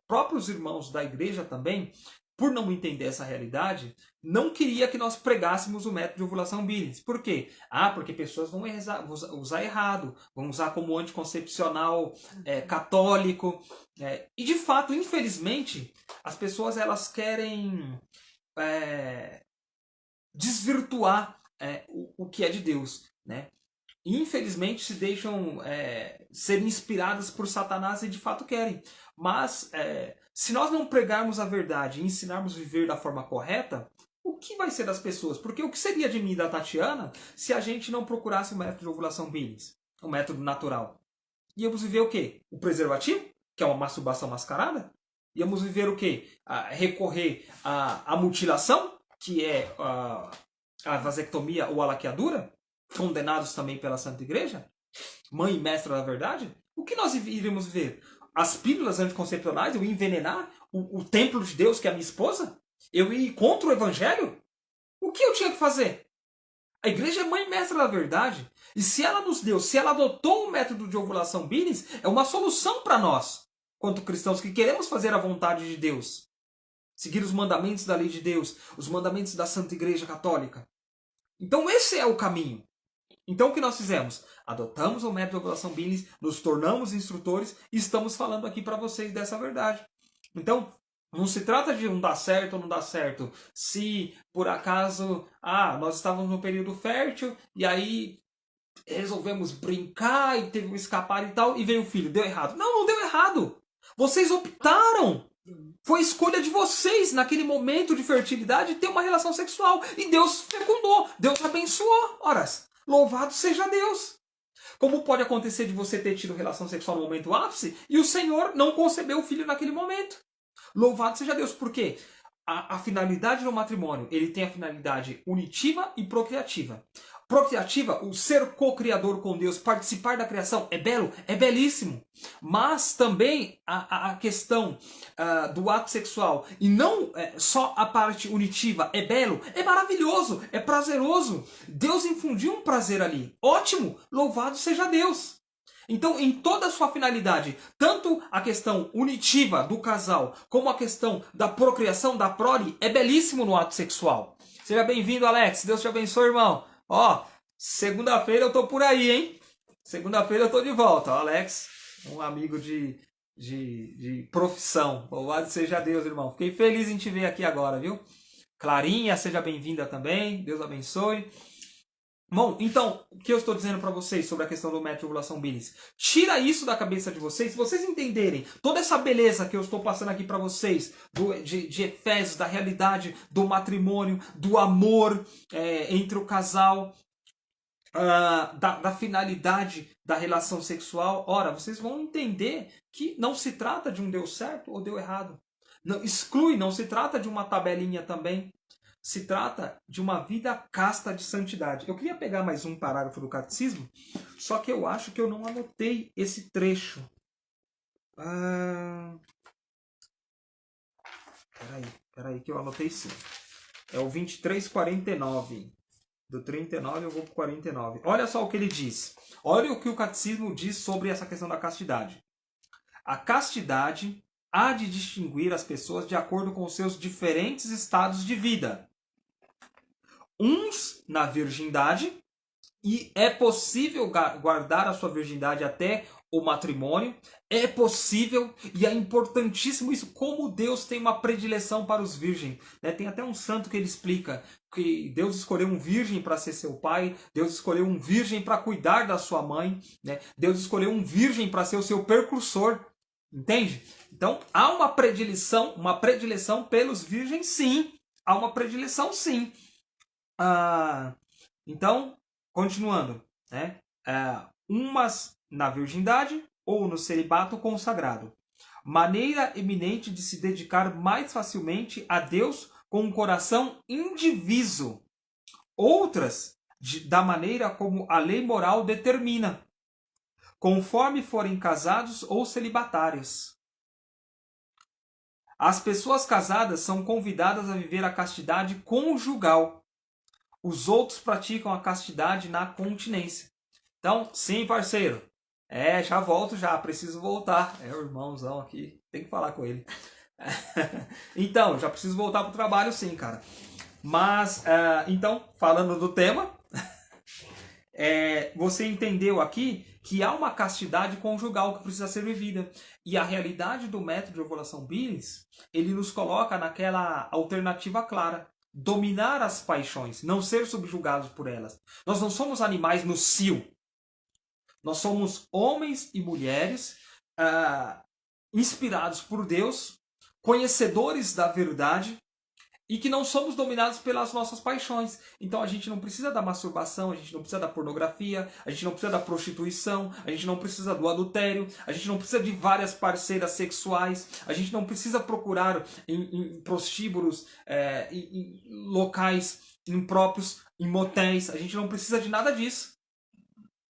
próprios irmãos da igreja também, por não entender essa realidade, não queria que nós pregássemos o método de ovulação Billings. Por quê? Porque pessoas vão usar errado, vão usar como anticoncepcional católico. E de fato, infelizmente, as pessoas elas querem desvirtuar o que é de Deus, né? Infelizmente se deixam ser inspiradas por Satanás e de fato querem. Mas se nós não pregarmos a verdade e ensinarmos a viver da forma correta, o que vai ser das pessoas? Porque o que seria de mim e da Tatiana se a gente não procurasse o método de ovulação Billings, o método natural? Íamos viver o quê? O preservativo, que é uma masturbação mascarada? Íamos viver o quê? Recorrer à mutilação, que é a vasectomia ou a laqueadura? Condenados também pela Santa Igreja, mãe e mestra da verdade, o que nós iríamos ver? As pílulas anticoncepcionais, eu ia envenenar o templo de Deus, que é a minha esposa? Eu ia ir contra o evangelho? O que eu tinha que fazer? A igreja é mãe e mestra da verdade, e se ela nos deu, se ela adotou o método de ovulação Billings, é uma solução para nós, quanto cristãos que queremos fazer a vontade de Deus, seguir os mandamentos da lei de Deus, os mandamentos da Santa Igreja Católica. Então esse é o caminho. Então o que nós fizemos? Adotamos o método de ovulação Billings, nos tornamos instrutores e estamos falando aqui para vocês dessa verdade. Então, não se trata de não dar certo ou não dar certo. Se por acaso, nós estávamos no período fértil e aí resolvemos brincar e teve um escapar e tal e veio o filho, deu errado. Não deu errado. Vocês optaram. Foi escolha de vocês, naquele momento de fertilidade, ter uma relação sexual. E Deus fecundou, Deus abençoou. Horas. Louvado seja Deus! Como pode acontecer de você ter tido relação sexual no momento ápice e o Senhor não concebeu o filho naquele momento? Louvado seja Deus! Por quê? A finalidade do matrimônio, ele tem a finalidade unitiva e procriativa. Procriativa, o ser co-criador com Deus, participar da criação, é belo, é belíssimo. Mas também a questão do ato sexual, e não só a parte unitiva, é belo, é maravilhoso, é prazeroso. Deus infundiu um prazer ali. Ótimo, louvado seja Deus. Então, em toda a sua finalidade, tanto a questão unitiva do casal, como a questão da procriação, da prole, é belíssimo no ato sexual. Seja bem-vindo, Alex. Deus te abençoe, irmão. Segunda-feira eu tô por aí, hein? Segunda-feira eu tô de volta. Alex, um amigo de profissão. Louvado seja Deus, irmão. Fiquei feliz em te ver aqui agora, viu? Clarinha, seja bem-vinda também. Deus abençoe. Bom, então, o que eu estou dizendo para vocês sobre a questão do método de ovulação Billings? Tira isso da cabeça de vocês, se vocês entenderem toda essa beleza que eu estou passando aqui para vocês, de Efésios, da realidade do matrimônio, do amor entre o casal, da finalidade da relação sexual, vocês vão entender que não se trata de um deu certo ou deu errado. Não se trata de uma tabelinha também. Se trata de uma vida casta de santidade. Eu queria pegar mais um parágrafo do catecismo, só que eu acho que eu não anotei esse trecho. Peraí que eu anotei sim. É o 2349. Do 39 eu vou para o 49. Olha só o que ele diz. Olha o que o catecismo diz sobre essa questão da castidade. A castidade há de distinguir as pessoas de acordo com os seus diferentes estados de vida. Uns na virgindade, e é possível guardar a sua virgindade até o matrimônio, é possível e é importantíssimo isso, como Deus tem uma predileção para os virgens. Né? Tem até um santo que ele explica que Deus escolheu um virgem para ser seu pai, Deus escolheu um virgem para cuidar da sua mãe, né? Deus escolheu um virgem para ser o seu precursor, entende? Então há uma predileção pelos virgens, sim, há uma predileção, sim. Então, continuando, né? Umas na virgindade ou no celibato consagrado. Maneira eminente de se dedicar mais facilmente a Deus com um coração indiviso. Outras, da maneira como a lei moral determina, conforme forem casados ou celibatários. As pessoas casadas são convidadas a viver a castidade conjugal. Os outros praticam a castidade na continência. Então, sim, parceiro. Já volto já, preciso voltar. O irmãozão aqui, tem que falar com ele. Então, já preciso voltar para o trabalho sim, cara. Mas, então, falando do tema, você entendeu aqui que há uma castidade conjugal que precisa ser vivida. E a realidade do método de ovulação Billings, ele nos coloca naquela alternativa clara. Dominar as paixões, não ser subjugados por elas. Nós não somos animais no cio. Nós somos homens e mulheres inspirados por Deus, conhecedores da verdade e que não somos dominados pelas nossas paixões. Então a gente não precisa da masturbação, a gente não precisa da pornografia, a gente não precisa da prostituição, a gente não precisa do adultério, a gente não precisa de várias parceiras sexuais, a gente não precisa procurar em prostíbulos, em locais impróprios, em motéis, a gente não precisa de nada disso.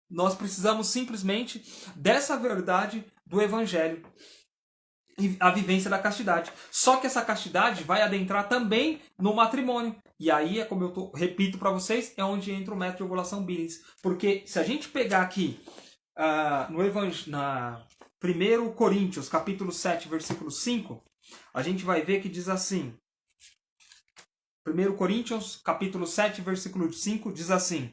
Nós precisamos simplesmente dessa verdade do Evangelho e a vivência da castidade. Só que essa castidade vai adentrar também no matrimônio. E aí, como eu repito para vocês, é onde entra o método de ovulação Billings. Porque se a gente pegar aqui na 1 Coríntios, capítulo 7, versículo 5, a gente vai ver que diz assim. 1 Coríntios, capítulo 7, versículo 5, diz assim.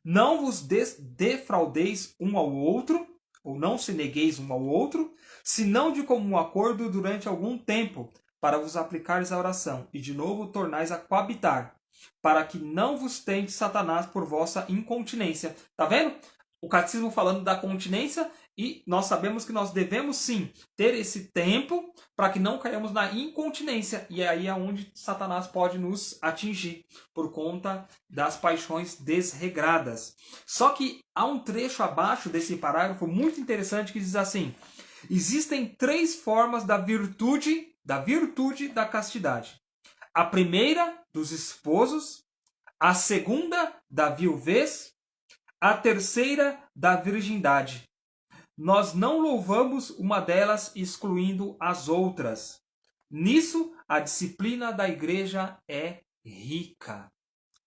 Não vos defraudeis um ao outro, ou não se negueis um ao outro, senão de comum acordo durante algum tempo, para vos aplicares à oração, e de novo tornais a coabitar, para que não vos tente Satanás por vossa incontinência. Tá vendo? O catecismo falando da continência, e nós sabemos que nós devemos sim ter esse tempo para que não caiamos na incontinência. E é aí onde Satanás pode nos atingir, por conta das paixões desregradas. Só que há um trecho abaixo desse parágrafo muito interessante que diz assim: existem 3 formas da virtude da castidade. A primeira, dos esposos. A segunda, da viuvez. A terceira, da virgindade. Nós não louvamos uma delas excluindo as outras. Nisso, a disciplina da igreja é rica.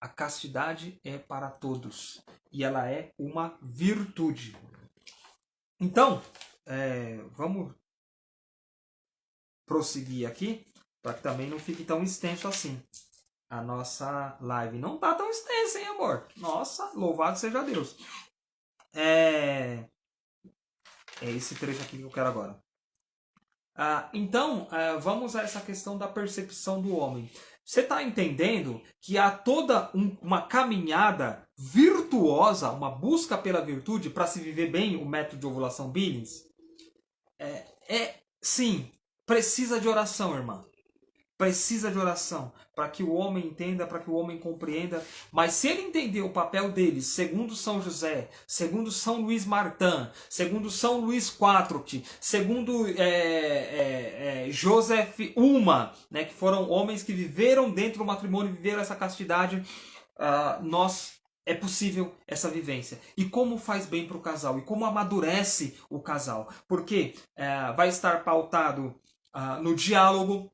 A castidade é para todos. E ela é uma virtude. Então, vamos prosseguir aqui, para que também não fique tão extenso assim. A nossa live não está tão extensa, hein, amor? Nossa, louvado seja Deus. É esse trecho aqui que eu quero agora. Então, vamos a essa questão da percepção do homem. Você está entendendo que há toda uma caminhada virtuosa, uma busca pela virtude para se viver bem o método de ovulação Billings? Sim, precisa de oração, irmã. Precisa de oração para que o homem entenda, para que o homem compreenda. Mas se ele entender o papel dele, segundo São José, segundo São Luís Martin, segundo São Luís Quatrecht, segundo Joseph Uma, né, que foram homens que viveram dentro do matrimônio, viveram essa castidade, é possível essa vivência. E como faz bem para o casal, e como amadurece o casal. Porque vai estar pautado no diálogo.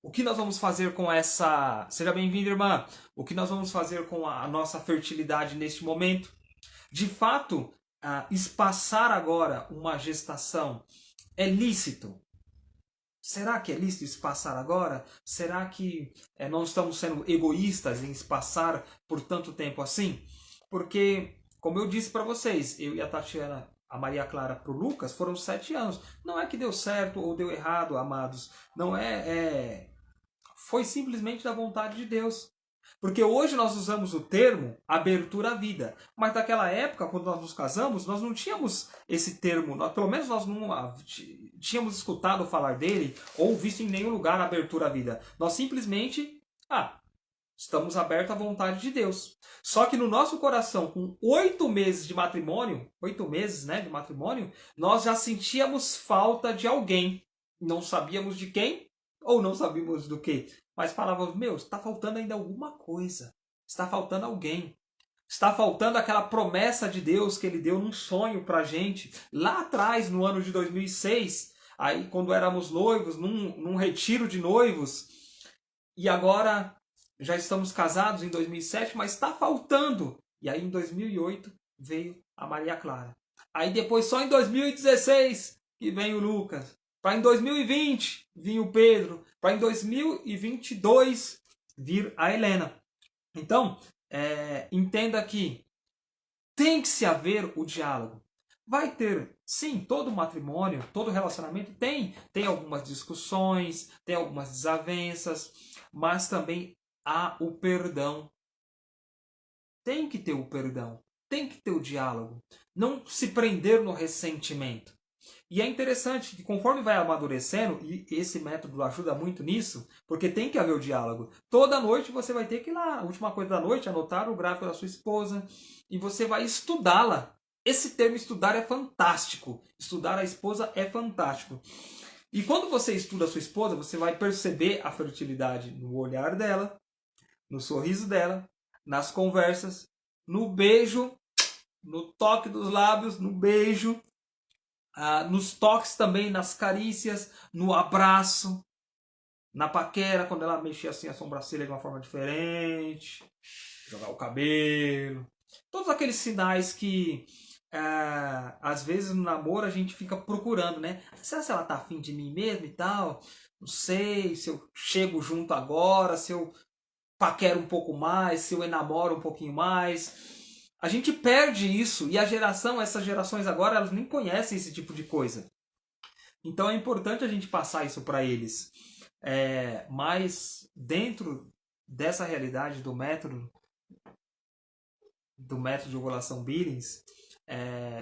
O que nós vamos fazer com essa... Seja bem-vinda, irmã. O que nós vamos fazer com a nossa fertilidade neste momento? De fato, espaçar agora uma gestação É lícito? Será que é lícito espaçar agora? Será que não estamos sendo egoístas em espaçar por tanto tempo assim? Porque, como eu disse para vocês, eu e a Tatiana, a Maria Clara para o Lucas, foram 7 anos. Não é que deu certo ou deu errado, amados. Não foi simplesmente da vontade de Deus. Porque hoje nós usamos o termo abertura à vida. Mas naquela época, quando nós nos casamos, nós não tínhamos esse termo. Pelo menos nós não tínhamos escutado falar dele ou visto em nenhum lugar abertura à vida. Nós simplesmente, estamos abertos à vontade de Deus. Só que no nosso coração, com 8 meses de matrimônio, 8 meses, né, de matrimônio, nós já sentíamos falta de alguém. Não sabíamos de quem ou não sabíamos do que. Mas falávamos, está faltando ainda alguma coisa. Está faltando alguém. Está faltando aquela promessa de Deus que Ele deu num sonho pra gente. Lá atrás, no ano de 2006, aí quando éramos noivos, num retiro de noivos. E agora já estamos casados em 2007, mas está faltando. E aí em 2008 veio a Maria Clara. Aí depois só em 2016 que vem o Lucas. Para em 2020 vir o Pedro. Para em 2022 vir a Helena. Então, entenda que tem que se haver o diálogo. Vai ter, sim, todo matrimônio, todo relacionamento tem algumas discussões, tem algumas desavenças, mas também há o perdão. Tem que ter o perdão, tem que ter o diálogo. Não se prender no ressentimento. E é interessante que conforme vai amadurecendo, e esse método ajuda muito nisso, porque tem que haver o diálogo. Toda noite você vai ter que ir lá, a última coisa da noite, anotar o gráfico da sua esposa, e você vai estudá-la. Esse termo estudar é fantástico. Estudar a esposa é fantástico. E quando você estuda a sua esposa, você vai perceber a fertilidade no olhar dela, no sorriso dela, nas conversas, no beijo, no toque dos lábios, no beijo, nos toques também, nas carícias, no abraço, na paquera, quando ela mexia assim a sobrancelha de uma forma diferente, jogar o cabelo. Todos aqueles sinais que às vezes no namoro a gente fica procurando, né? Será que ela tá afim de mim mesmo e tal? Não sei se eu chego junto agora, se eu paquero um pouco mais, se eu enamoro um pouquinho mais. A gente perde isso e essas gerações agora, elas nem conhecem esse tipo de coisa. Então é importante a gente passar isso para eles. Mas dentro dessa realidade do método de ovulação Billings,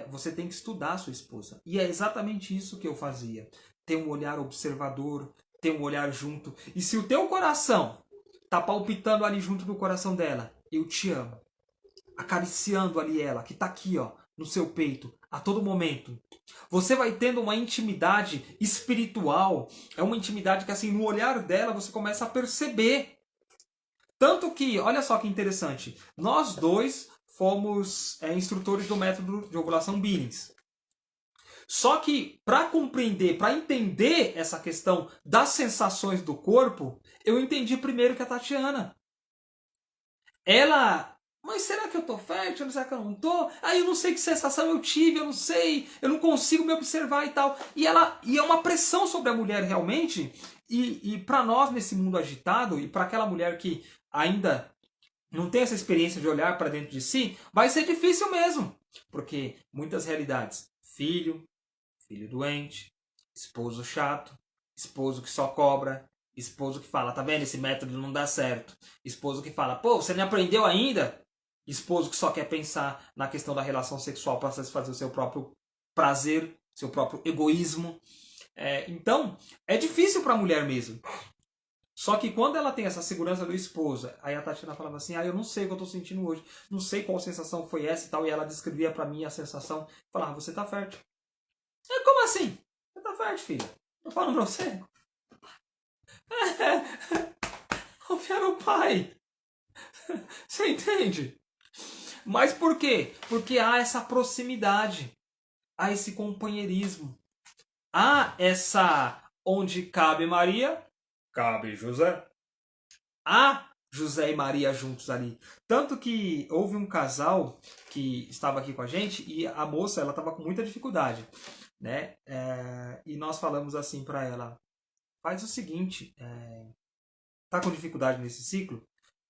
você tem que estudar a sua esposa. E é exatamente isso que eu fazia. Ter um olhar observador, ter um olhar junto. E se o teu coração tá palpitando ali junto do coração dela, eu te amo, acariciando ali ela, que tá aqui, ó, no seu peito, a todo momento, você vai tendo uma intimidade espiritual. É uma intimidade que, assim, no olhar dela você começa a perceber. Tanto que, olha só que interessante, nós dois fomos instrutores do método de ovulação Billings. Só que, para compreender, para entender essa questão das sensações do corpo, eu entendi primeiro que a Tatiana. Ela, mas será que eu tô fértil? Será que eu não tô? Aí eu não sei que sensação eu tive, eu não sei, eu não consigo me observar e tal. E é uma pressão sobre a mulher realmente. E para nós nesse mundo agitado, e para aquela mulher que ainda não tem essa experiência de olhar para dentro de si, vai ser difícil mesmo. Porque muitas realidades, filho doente, esposo chato, esposo que só cobra, esposo que fala, tá vendo, esse método não dá certo. Esposo que fala, pô, você não aprendeu ainda? Esposo que só quer pensar na questão da relação sexual para satisfazer o seu próprio prazer, seu próprio egoísmo. Então, é difícil para a mulher mesmo. Só que quando ela tem essa segurança do esposo, aí a Tatiana falava assim, eu não sei o que eu tô sentindo hoje, não sei qual sensação foi essa e tal, e ela descrevia para mim a sensação, falava, você tá fértil. Como assim? Você tá fértil, filha? Eu falo pra você. Confia no pai. Você entende? Mas por quê? Porque há essa proximidade, há esse companheirismo, há essa onde cabe Maria, cabe José. Há José e Maria juntos ali. Tanto que houve um casal que estava aqui com a gente e a moça ela estava com muita dificuldade. né? E nós falamos assim para ela, faz o seguinte, tá com dificuldade nesse ciclo?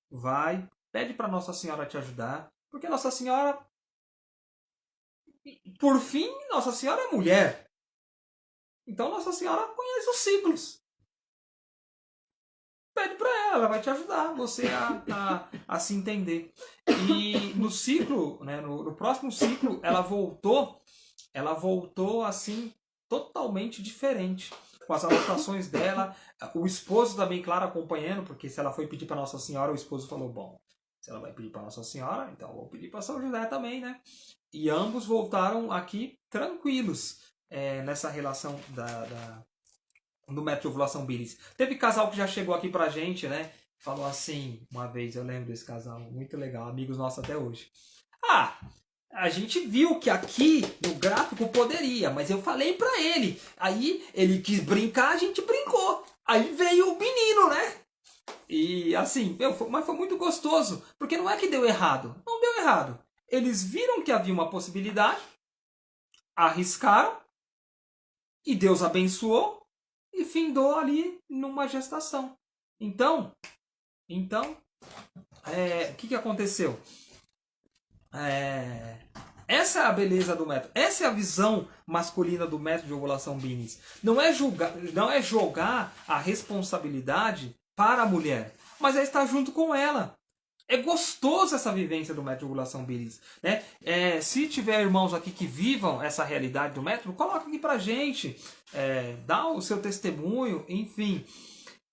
Vai, pede para Nossa Senhora te ajudar, porque Nossa Senhora, por fim, Nossa Senhora é mulher. Então Nossa Senhora conhece os ciclos. Pede para ela vai te ajudar você a se entender. E no ciclo, né, no próximo ciclo, ela voltou assim, totalmente diferente. Com as anotações dela, o esposo também, claro, acompanhando, porque se ela foi pedir para Nossa Senhora, o esposo falou, bom, se ela vai pedir para Nossa Senhora, então eu vou pedir para São José também, né? E ambos voltaram aqui tranquilos nessa relação do método de ovulação Billings. Teve casal que já chegou aqui pra gente, né? Falou assim, uma vez, eu lembro desse casal, muito legal, amigos nossos até hoje. A gente viu que aqui no gráfico poderia, mas eu falei pra ele. Aí ele quis brincar, a gente brincou. Aí veio o menino, né? E assim, mas foi muito gostoso, porque não é que deu errado. Não deu errado. Eles viram que havia uma possibilidade, arriscaram, e Deus abençoou, e findou ali numa gestação. Então, o que aconteceu? Essa é a beleza do método. Essa é a visão masculina do método de ovulação Billings. Não é jogar a responsabilidade para a mulher, mas é estar junto com ela. É gostoso essa vivência do método de ovulação Billings, né? Se tiver irmãos aqui que vivam essa realidade do método, coloca aqui pra gente, dá o seu testemunho, enfim,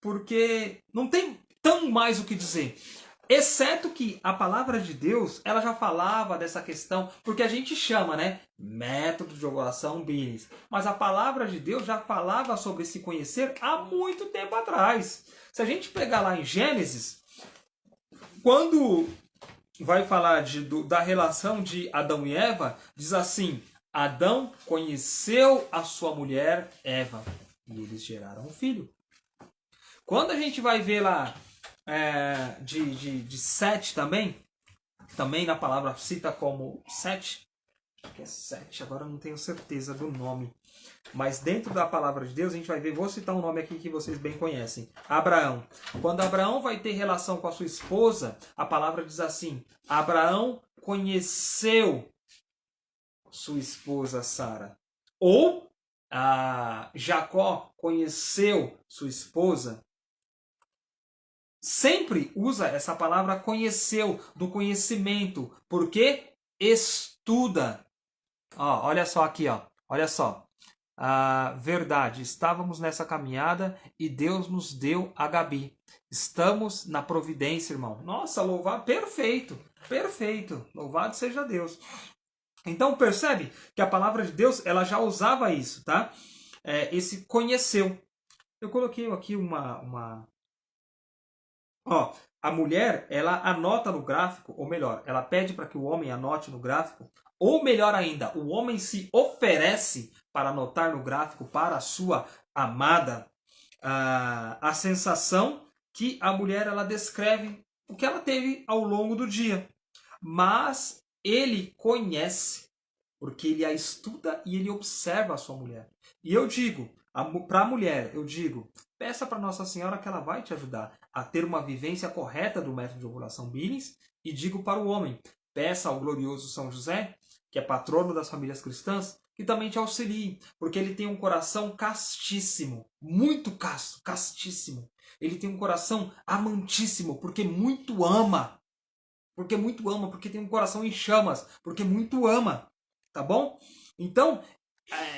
porque não tem tão mais o que dizer. Exceto que a palavra de Deus, ela já falava dessa questão, porque a gente chama, né, método de ovulação Billings, mas a palavra de Deus já falava sobre se conhecer há muito tempo atrás. Se a gente pegar lá em Gênesis, quando vai falar da relação de Adão e Eva, diz assim, Adão conheceu a sua mulher Eva e eles geraram um filho. Quando a gente vai ver lá de Sete também na palavra cita como Sete, que é Sete, agora eu não tenho certeza do nome, mas dentro da palavra de Deus a gente vai ver, vou citar um nome aqui que vocês bem conhecem, Abraão. Quando Abraão vai ter relação com a sua esposa, a palavra diz assim, Abraão conheceu sua esposa Sara. Ou Jacó conheceu sua esposa. Sempre usa essa palavra conheceu, do conhecimento, porque estuda. Olha só aqui, olha só. Verdade, estávamos nessa caminhada e Deus nos deu a Gabi. Estamos na providência, irmão. Nossa, louvado, perfeito, perfeito. Louvado seja Deus. Então percebe que a palavra de Deus ela já usava isso, tá? Esse conheceu. Eu coloquei aqui a mulher, ela anota no gráfico, ou melhor, ela pede para que o homem anote no gráfico, ou melhor ainda, o homem se oferece para anotar no gráfico para a sua amada a sensação que a mulher ela descreve o que ela teve ao longo do dia. Mas ele conhece, porque ele a estuda e ele observa a sua mulher. E eu digo, para a mulher, peça para Nossa Senhora que ela vai te ajudar a ter uma vivência correta do método de ovulação Billings. E digo para o homem, peça ao glorioso São José, que é patrono das famílias cristãs, que também te auxilie, porque ele tem um coração castíssimo, muito casto, castíssimo. Ele tem um coração amantíssimo, porque muito ama. Porque tem um coração em chamas, porque muito ama. Tá bom? Então,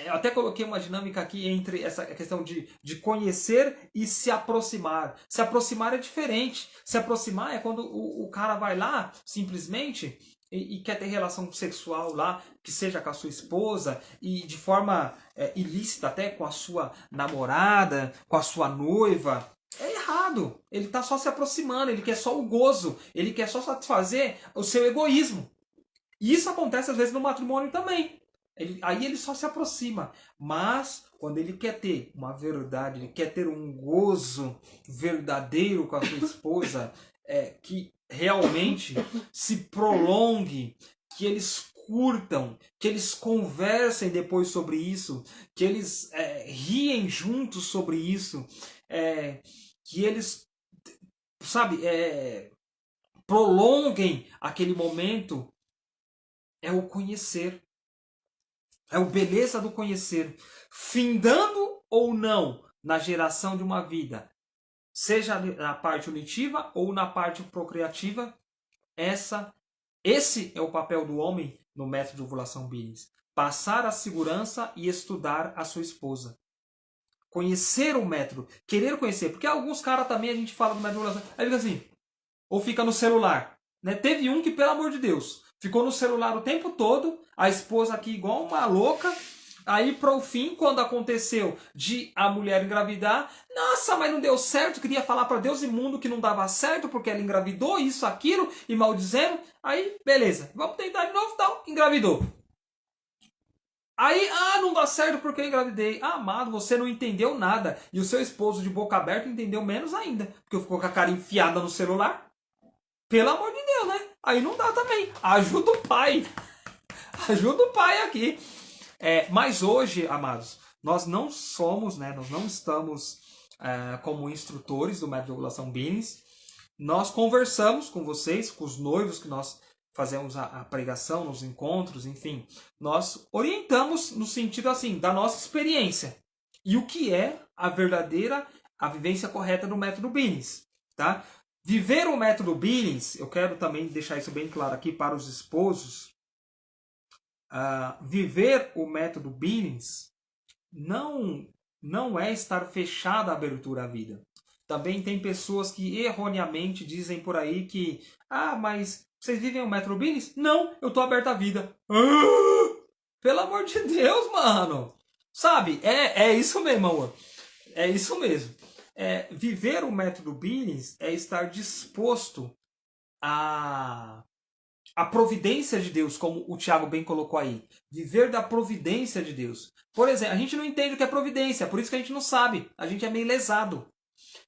eu até coloquei uma dinâmica aqui entre essa questão de conhecer e se aproximar. Se aproximar é diferente. Se aproximar é quando o cara vai lá, simplesmente, e quer ter relação sexual lá, que seja com a sua esposa, e de forma ilícita até com a sua namorada, com a sua noiva. É errado. Ele está só se aproximando, ele quer só o gozo, ele quer só satisfazer o seu egoísmo. E isso acontece às vezes no matrimônio também. Aí ele só se aproxima. Mas quando ele quer ter uma verdade, ele quer ter um gozo verdadeiro com a sua esposa, que realmente se prolongue, que eles curtam, que eles conversem depois sobre isso, que eles riem juntos sobre isso, que eles, sabe, prolonguem aquele momento, é o conhecer. É o beleza do conhecer. Findando ou não na geração de uma vida, seja na parte unitiva ou na parte procriativa, esse é o papel do homem no método de ovulação Billings. Passar a segurança e estudar a sua esposa. Conhecer o método, querer conhecer. Porque alguns caras também, a gente fala do método de ovulação, aí fica assim, ou fica no celular. Né? Teve um que, pelo amor de Deus, ficou no celular o tempo todo, a esposa aqui igual uma louca. Aí, para o fim, quando aconteceu de a mulher engravidar, nossa, mas não deu certo, queria falar para Deus e mundo que não dava certo, porque ela engravidou, isso, aquilo, e maldizendo. Aí, beleza, vamos tentar de novo, tal, engravidou. Aí, não dá certo porque eu engravidei. Amado, você não entendeu nada. E o seu esposo de boca aberta entendeu menos ainda, porque ficou com a cara enfiada no celular. Pelo amor de Deus, né? Aí não dá também. Ajuda o pai. Ajuda o pai aqui. Mas hoje, amados, nós não somos, né, nós não estamos como instrutores do método de ovulação Billings. Nós conversamos com vocês, com os noivos que nós fazemos a pregação nos encontros, enfim. Nós orientamos no sentido assim, da nossa experiência. E o que é a vivência correta do método Billings, tá? Viver o método Billings, eu quero também deixar isso bem claro aqui para os esposos. Viver o método Billings não é estar fechado à abertura à vida. Também tem pessoas que erroneamente dizem por aí que mas vocês vivem o método Billings? Não, eu estou aberto à vida. Pelo amor de Deus, mano! Sabe, é isso mesmo, amor. É isso mesmo. Viver o método Billings é estar disposto a providência de Deus, como o Tiago bem colocou aí. Viver da providência de Deus. Por exemplo, a gente não entende o que é providência, por isso que a gente não sabe. A gente é meio lesado.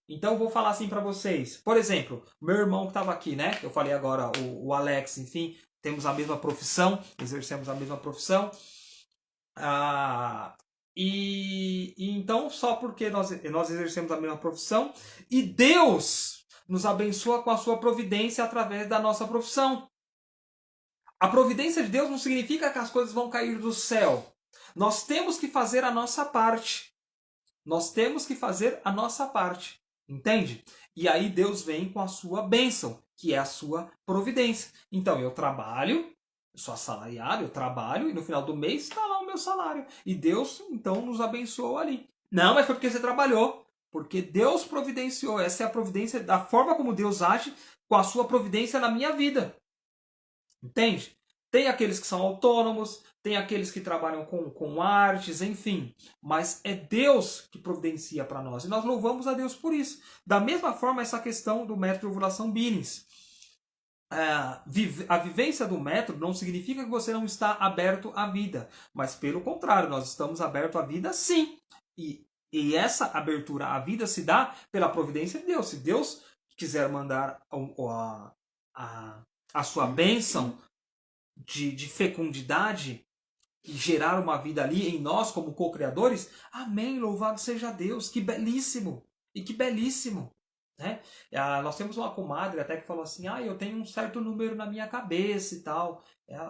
Então eu vou falar assim para vocês. Por exemplo, meu irmão que estava aqui, né? Eu falei agora, o Alex, enfim, temos a mesma profissão, exercemos a mesma profissão. E então, só porque nós exercemos a mesma profissão, e Deus nos abençoa com a sua providência através da nossa profissão. A providência de Deus não significa que as coisas vão cair do céu. Nós temos que fazer a nossa parte. Nós temos que fazer a nossa parte. Entende? E aí Deus vem com a sua bênção, que é a sua providência. Então eu trabalho, eu sou assalariado, eu trabalho, e no final do mês está lá o meu salário. E Deus, então, nos abençoou ali. Não, mas foi porque você trabalhou. Porque Deus providenciou. Essa é a providência, da forma como Deus age com a sua providência na minha vida. Entende? Tem aqueles que são autônomos, tem aqueles que trabalham com artes, enfim. Mas é Deus que providencia para nós. E nós louvamos a Deus por isso. Da mesma forma, essa questão do método de ovulação Billings. A vivência do método não significa que você não está aberto à vida. Mas pelo contrário, nós estamos abertos à vida sim. E essa abertura à vida se dá pela providência de Deus. Se Deus quiser mandar a sua bênção de fecundidade e gerar uma vida ali em nós como co-criadores, amém, louvado seja Deus, que belíssimo, e que belíssimo. Né? Nós temos uma comadre até que falou assim, eu tenho um certo número na minha cabeça e tal.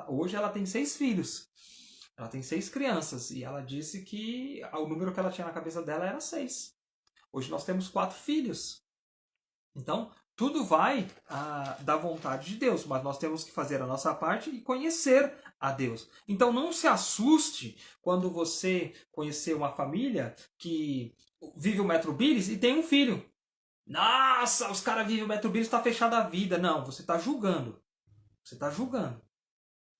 Hoje ela tem 6 filhos, ela tem 6 crianças, e ela disse que o número que ela tinha na cabeça dela era 6. Hoje nós temos 4 filhos. Então, tudo vai da vontade de Deus, mas nós temos que fazer a nossa parte e conhecer a Deus. Então não se assuste quando você conhecer uma família que vive o método Billings e tem um filho. Nossa, os caras vivem o método Billings, está fechada a vida. Não, você está julgando. Você está julgando.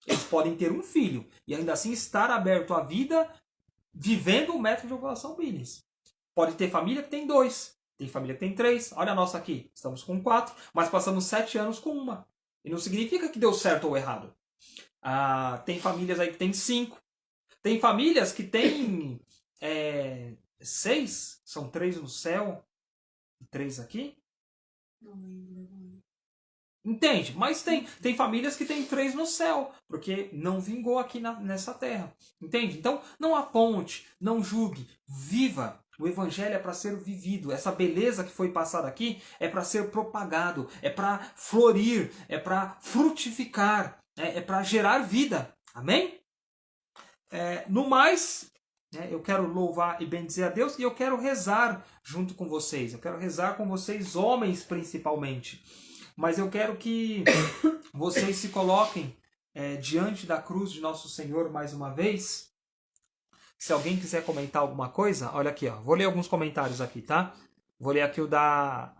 Eles podem ter um filho e ainda assim estar aberto à vida vivendo o método de ovulação Billings. Pode ter família que tem 2. Tem família que tem 3. Olha a nossa aqui. Estamos com 4, mas passamos 7 anos com uma. E não significa que deu certo ou errado. Tem famílias aí que tem 5. Tem famílias que tem 6. São 3 no céu. E 3 aqui. Não lembro. Entende? Mas tem famílias que tem 3 no céu, porque não vingou aqui nessa terra. Entende? Então, não aponte, não julgue, viva. O evangelho é para ser vivido. Essa beleza que foi passada aqui é para ser propagado, é para florir, é para frutificar, é para gerar vida. Amém? No mais, eu quero louvar e bendizer a Deus e eu quero rezar junto com vocês. Eu quero rezar com vocês, homens principalmente. Mas eu quero que vocês se coloquem diante da cruz de Nosso Senhor mais uma vez. Se alguém quiser comentar alguma coisa, olha aqui, ó. Vou ler alguns comentários aqui, tá? Vou ler aqui o da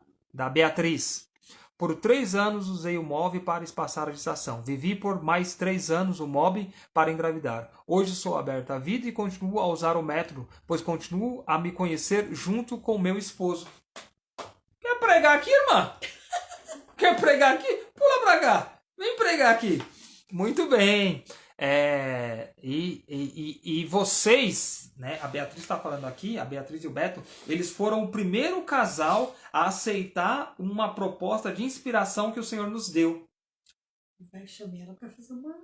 Beatriz. Por 3 anos usei o MOB para espaçar a gestação. Vivi por mais 3 anos o MOB para engravidar. Hoje sou aberta à vida e continuo a usar o método, pois continuo a me conhecer junto com meu esposo. Quer pregar aqui, irmã? Quer pregar aqui? Pula pra cá. Vem pregar aqui. Muito bem. E vocês, né? A Beatriz está falando aqui, a Beatriz e o Beto, eles foram o primeiro casal a aceitar uma proposta de inspiração que o Senhor nos deu. Vai chamar ela para fazer uma...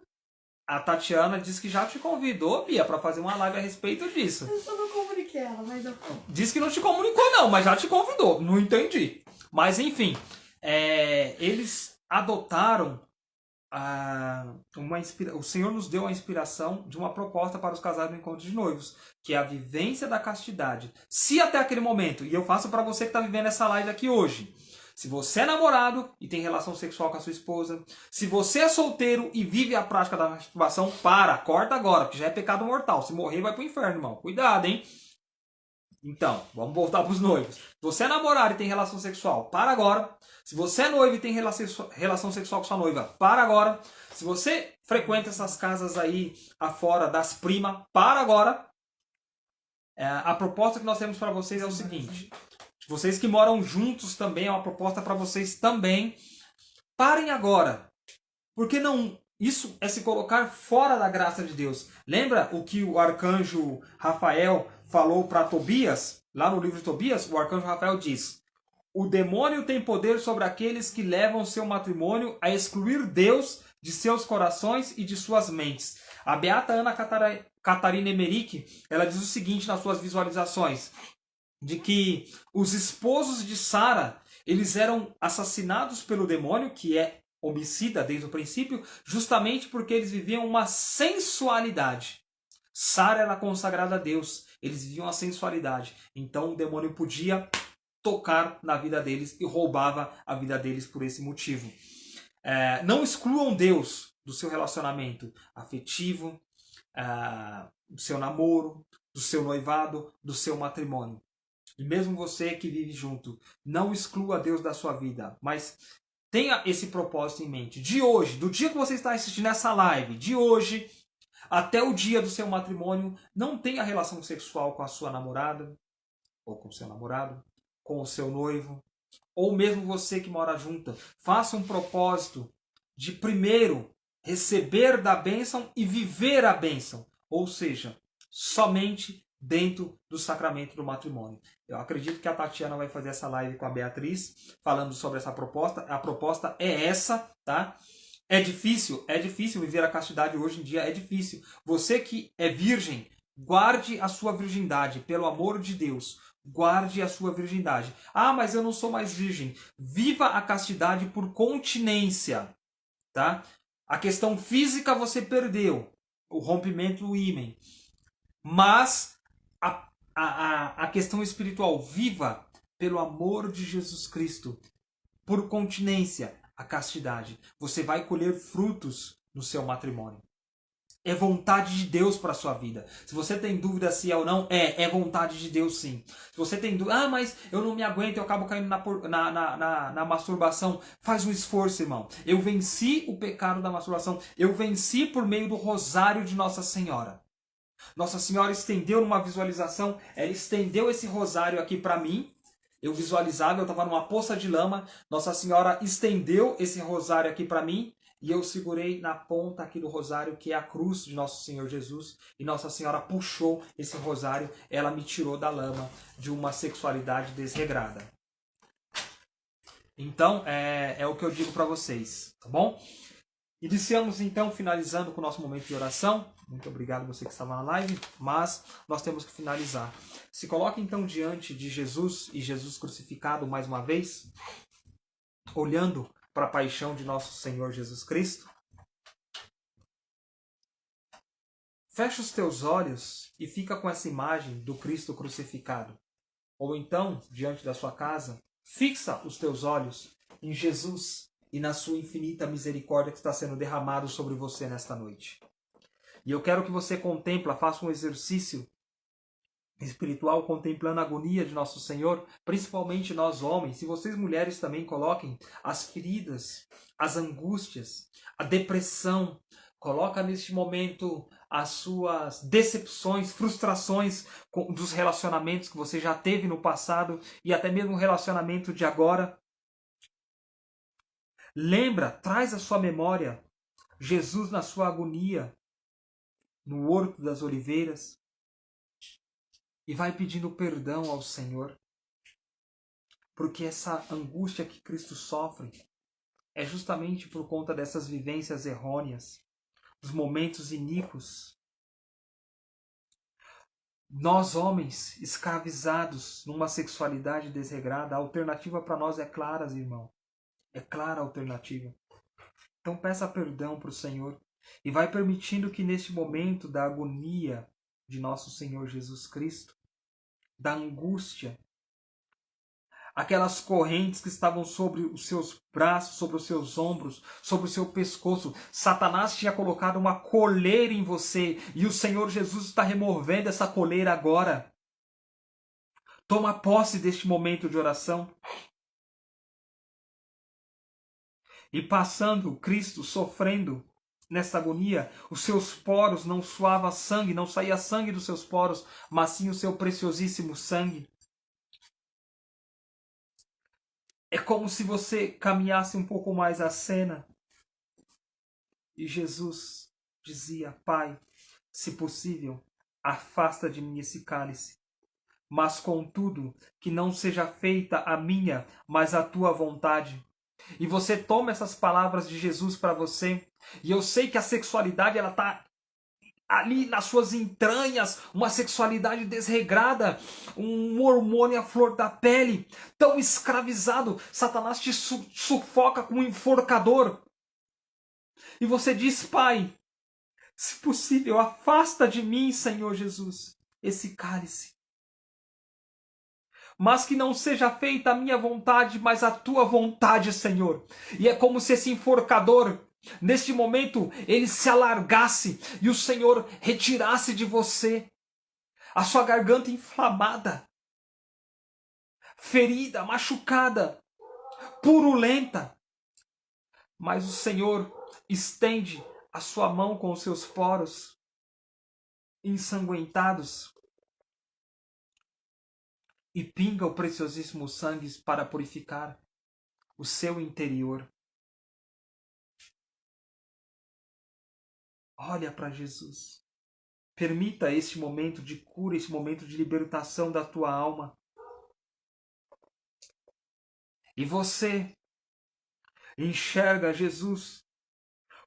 A Tatiana disse que já te convidou, Bia, para fazer uma live a respeito disso. Eu só não comuniquei ela, mas eu... Disse que não te comunicou não, mas já te convidou. Não entendi. Mas enfim, eles adotaram o Senhor nos deu a inspiração de uma proposta para os casais no encontro de noivos, que é a vivência da castidade. Se até aquele momento, e eu faço para você que está vivendo essa live aqui hoje, se você é namorado e tem relação sexual com a sua esposa, se você é solteiro e vive a prática da masturbação, corta agora, porque já é pecado mortal. Se morrer, vai pro inferno, irmão. Cuidado, hein? Então, vamos voltar para os noivos. Se você é namorado e tem relação sexual, para agora. Se você é noivo e tem relação sexual com sua noiva, para agora. Se você frequenta essas casas aí afora das primas, para agora. A proposta que nós temos para vocês é o seguinte. Vocês que moram juntos também, é uma proposta para vocês também. Parem agora. Porque não... Isso é se colocar fora da graça de Deus. Lembra o que o arcanjo Rafael falou para Tobias? Lá no livro de Tobias, o arcanjo Rafael diz: o demônio tem poder sobre aqueles que levam seu matrimônio a excluir Deus de seus corações e de suas mentes. A beata Ana Catarina Emmerich, ela diz o seguinte nas suas visualizações, de que os esposos de Sara, eles eram assassinados pelo demônio, que é homicida desde o princípio, justamente porque eles viviam uma sensualidade. Sara era consagrada a Deus, eles viviam a sensualidade. Então o demônio podia tocar na vida deles e roubava a vida deles por esse motivo. Não excluam Deus do seu relacionamento afetivo, do seu namoro, do seu noivado, do seu matrimônio. E mesmo você que vive junto, não exclua Deus da sua vida, mas tenha esse propósito em mente. De hoje, do dia que você está assistindo essa live, de hoje até o dia do seu matrimônio, não tenha relação sexual com a sua namorada, ou com o seu namorado, com o seu noivo, ou mesmo você que mora junto. Faça um propósito de primeiro receber da bênção e viver a bênção. Ou seja, somente dentro do sacramento do matrimônio. Eu acredito que a Tatiana vai fazer essa live com a Beatriz, falando sobre essa proposta. A proposta é essa, tá? É difícil viver a castidade hoje em dia, é difícil. Você que é virgem, guarde a sua virgindade, pelo amor de Deus. Guarde a sua virgindade. Ah, mas eu não sou mais virgem. Viva a castidade por continência, tá? A questão física você perdeu, o rompimento do ímen. Mas a questão espiritual, viva pelo amor de Jesus Cristo, por continência, a castidade. Você vai colher frutos no seu matrimônio. É vontade de Deus para a sua vida. Se você tem dúvida se é ou não, é vontade de Deus sim. Se você tem dúvida, mas eu não me aguento, eu acabo caindo na masturbação, faz um esforço, irmão. Eu venci o pecado da masturbação, eu venci por meio do rosário de Nossa Senhora. Nossa Senhora estendeu numa visualização, ela estendeu esse rosário aqui para mim. Eu visualizava, eu estava numa poça de lama. Nossa Senhora estendeu esse rosário aqui para mim. E eu segurei na ponta aqui do rosário, que é a cruz de Nosso Senhor Jesus. E Nossa Senhora puxou esse rosário. Ela me tirou da lama de uma sexualidade desregrada. Então, é o que eu digo para vocês, tá bom? Iniciamos então, finalizando com o nosso momento de oração. Muito obrigado você que estava na live, mas nós temos que finalizar. Se coloque então diante de Jesus e Jesus crucificado mais uma vez, olhando para a paixão de nosso Senhor Jesus Cristo. Fecha os teus olhos e fica com essa imagem do Cristo crucificado. Ou então, diante da sua casa, fixa os teus olhos em Jesus e na sua infinita misericórdia que está sendo derramado sobre você nesta noite. E eu quero que você faça um exercício espiritual contemplando a agonia de nosso Senhor, principalmente nós homens, e vocês mulheres também coloquem as feridas, as angústias, a depressão, coloca neste momento as suas decepções, frustrações dos relacionamentos que você já teve no passado e até mesmo o relacionamento de agora. Lembra, traz à sua memória Jesus na sua agonia, no Horto das Oliveiras, e vai pedindo perdão ao Senhor, porque essa angústia que Cristo sofre é justamente por conta dessas vivências errôneas, dos momentos iníquos. Nós, homens, escravizados numa sexualidade desregrada, a alternativa para nós é clara, irmão. É clara a alternativa. Então peça perdão para o Senhor e vai permitindo que neste momento da agonia de nosso Senhor Jesus Cristo, da angústia, aquelas correntes que estavam sobre os seus braços, sobre os seus ombros, sobre o seu pescoço. Satanás tinha colocado uma coleira em você e o Senhor Jesus está removendo essa coleira agora. Toma posse deste momento de oração. E passando Cristo sofrendo nesta agonia, os seus poros não suava sangue, não saía sangue dos seus poros, mas sim o seu preciosíssimo sangue. É como se você caminhasse um pouco mais a cena e Jesus dizia: Pai, se possível, afasta de mim esse cálice, mas contudo que não seja feita a minha, mas a tua vontade. E você toma essas palavras de Jesus para você, e eu sei que a sexualidade ela está ali nas suas entranhas, uma sexualidade desregrada, um hormônio à flor da pele, tão escravizado, Satanás te sufoca como um enforcador. E você diz: Pai, se possível, afasta de mim, Senhor Jesus, esse cálice. Mas que não seja feita a minha vontade, mas a tua vontade, Senhor. E é como se esse enforcador, neste momento, ele se alargasse e o Senhor retirasse de você a sua garganta inflamada, ferida, machucada, purulenta. Mas o Senhor estende a sua mão com os seus poros ensanguentados e pinga o preciosíssimo sangue para purificar o seu interior. Olha para Jesus. Permita este momento de cura, este momento de libertação da tua alma. E você enxerga Jesus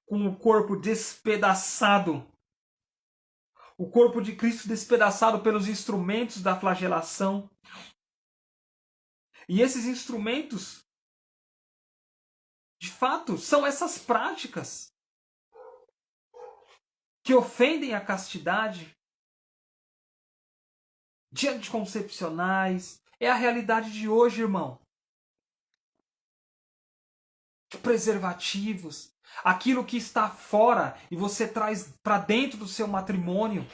com o corpo despedaçado. O corpo de Cristo despedaçado pelos instrumentos da flagelação. E esses instrumentos, de fato, são essas práticas que ofendem a castidade, de anticoncepcionais. É a realidade de hoje, irmão. Preservativos, aquilo que está fora e você traz para dentro do seu matrimônio,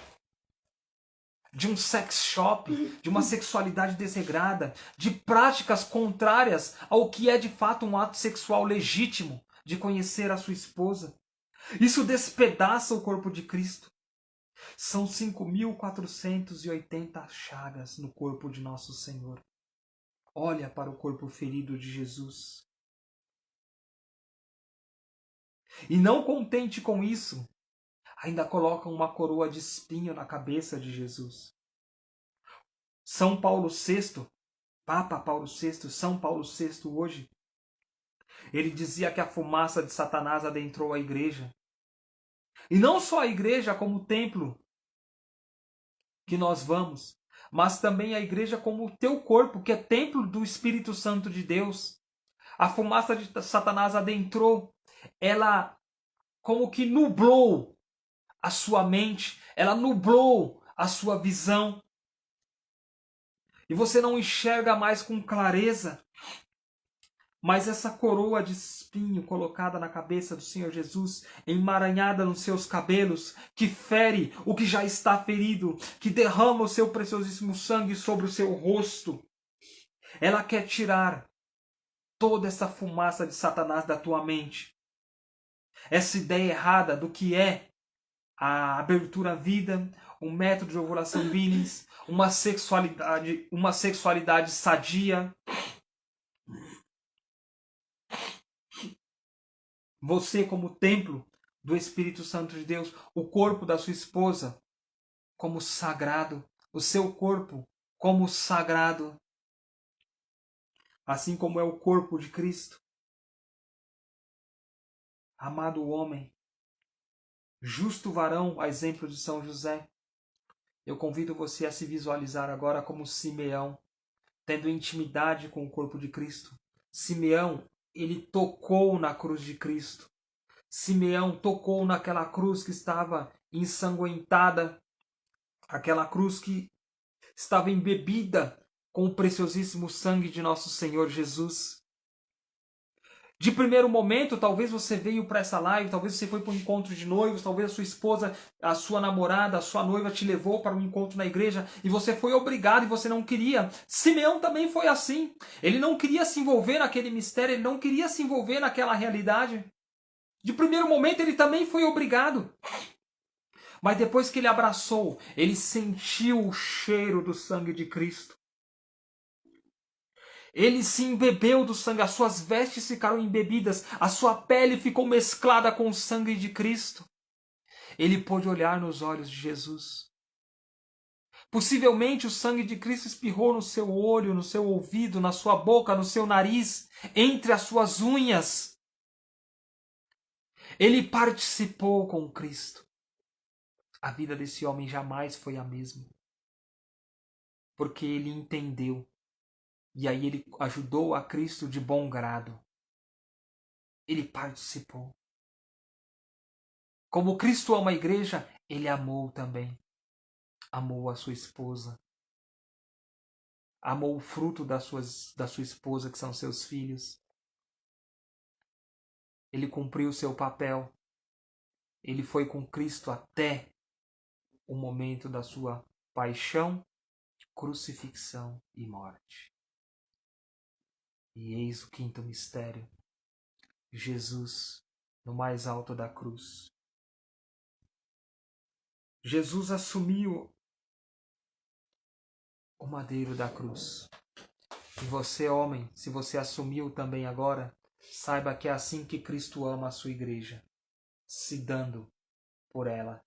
de um sex shop, de uma sexualidade desregrada, de práticas contrárias ao que é de fato um ato sexual legítimo, de conhecer a sua esposa. Isso despedaça o corpo de Cristo. São 5.480 chagas no corpo de nosso Senhor. Olha para o corpo ferido de Jesus. E não contente com isso, ainda colocam uma coroa de espinho na cabeça de Jesus. São Paulo VI, Papa Paulo VI, São Paulo VI hoje, Ele dizia que a fumaça de Satanás adentrou a igreja. E não só a igreja como o templo que nós vamos, mas também a igreja como o teu corpo, que é templo do Espírito Santo de Deus. A fumaça de Satanás adentrou, ela como que nublou a sua mente, ela nublou a sua visão. E você não enxerga mais com clareza. Mas essa coroa de espinho colocada na cabeça do Senhor Jesus, emaranhada nos seus cabelos, que fere o que já está ferido, que derrama o seu preciosíssimo sangue sobre o seu rosto, ela quer tirar toda essa fumaça de Satanás da tua mente. Essa ideia errada do que é a abertura à vida, um método de ovulação Billings, uma sexualidade sadia. Você como templo do Espírito Santo de Deus, o corpo da sua esposa como sagrado, o seu corpo como sagrado, assim como é o corpo de Cristo. Amado homem, justo varão, a exemplo de São José, eu convido você a se visualizar agora como Simeão, tendo intimidade com o corpo de Cristo. Simeão, ele tocou na cruz de Cristo. Simeão tocou naquela cruz que estava ensanguentada, aquela cruz que estava embebida com o preciosíssimo sangue de nosso Senhor Jesus. De primeiro momento, talvez você veio para essa live, talvez você foi para um encontro de noivos, talvez a sua esposa, a sua namorada, a sua noiva te levou para um encontro na igreja e você foi obrigado e você não queria. Simeão também foi assim. Ele não queria se envolver naquele mistério, ele não queria se envolver naquela realidade. De primeiro momento, ele também foi obrigado. Mas depois que ele abraçou, ele sentiu o cheiro do sangue de Cristo. Ele se embebeu do sangue, as suas vestes ficaram embebidas, a sua pele ficou mesclada com o sangue de Cristo. Ele pôde olhar nos olhos de Jesus. Possivelmente o sangue de Cristo espirrou no seu olho, no seu ouvido, na sua boca, no seu nariz, entre as suas unhas. Ele participou com Cristo. A vida desse homem jamais foi a mesma. Porque ele entendeu. E aí ele ajudou a Cristo de bom grado. Ele participou. Como Cristo ama a igreja, ele amou também. Amou a sua esposa. Amou o fruto da sua esposa, que são seus filhos. Ele cumpriu o seu papel. Ele foi com Cristo até o momento da sua paixão, crucifixão e morte. E eis o quinto mistério. Jesus no mais alto da cruz. Jesus assumiu o madeiro da cruz. E você, homem, se você assumiu também agora, saiba que é assim que Cristo ama a sua igreja, se dando por ela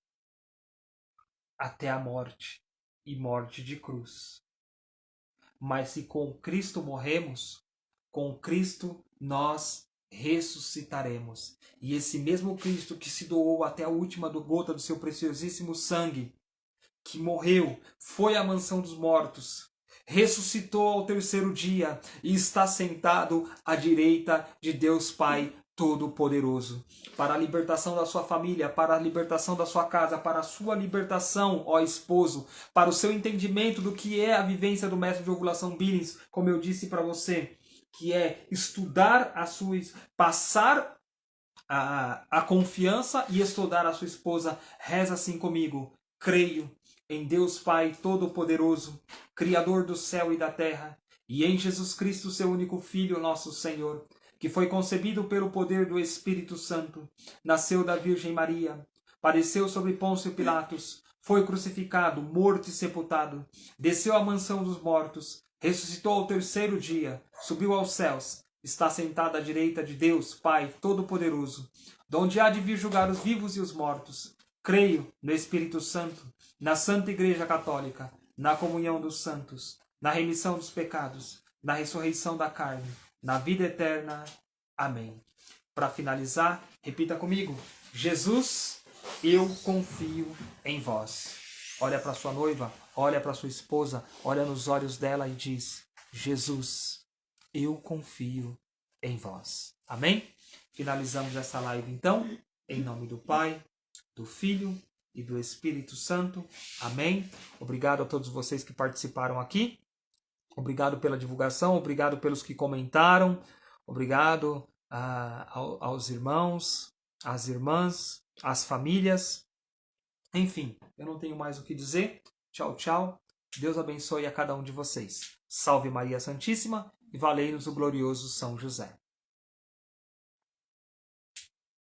até a morte e morte de cruz. Mas se com Cristo morremos, com Cristo nós ressuscitaremos. E esse mesmo Cristo que se doou até a última gota do seu preciosíssimo sangue, que morreu, foi à mansão dos mortos, ressuscitou ao terceiro dia e está sentado à direita de Deus Pai Todo-Poderoso, para a libertação da sua família, para a libertação da sua casa, para a sua libertação, ó esposo, para o seu entendimento do que é a vivência do método de ovulação Billings, como eu disse para você, que é estudar a sua, passar a confiança e estudar a sua esposa. Reza assim comigo: creio em Deus Pai Todo-Poderoso, Criador do céu e da terra, e em Jesus Cristo, seu único Filho, nosso Senhor, que foi concebido pelo poder do Espírito Santo, nasceu da Virgem Maria, padeceu sobre Pôncio Pilatos, foi crucificado, morto e sepultado, desceu à mansão dos mortos, ressuscitou ao terceiro dia, subiu aos céus, está sentado à direita de Deus Pai Todo-Poderoso, donde há de vir julgar os vivos e os mortos. Creio no Espírito Santo, na Santa Igreja Católica, na comunhão dos santos, na remissão dos pecados, na ressurreição da carne, na vida eterna. Amém. Para finalizar, repita comigo. Jesus, eu confio em vós. Olha para sua noiva, olha para sua esposa, olha nos olhos dela e diz: Jesus, eu confio em vós. Amém? Finalizamos essa live então, em nome do Pai, do Filho e do Espírito Santo. Amém? Obrigado a todos vocês que participaram aqui. Obrigado pela divulgação, obrigado pelos que comentaram, obrigado aos irmãos, às irmãs, às famílias. Enfim, eu não tenho mais o que dizer. Tchau, tchau. Deus abençoe a cada um de vocês. Salve Maria Santíssima e valei-nos o glorioso São José.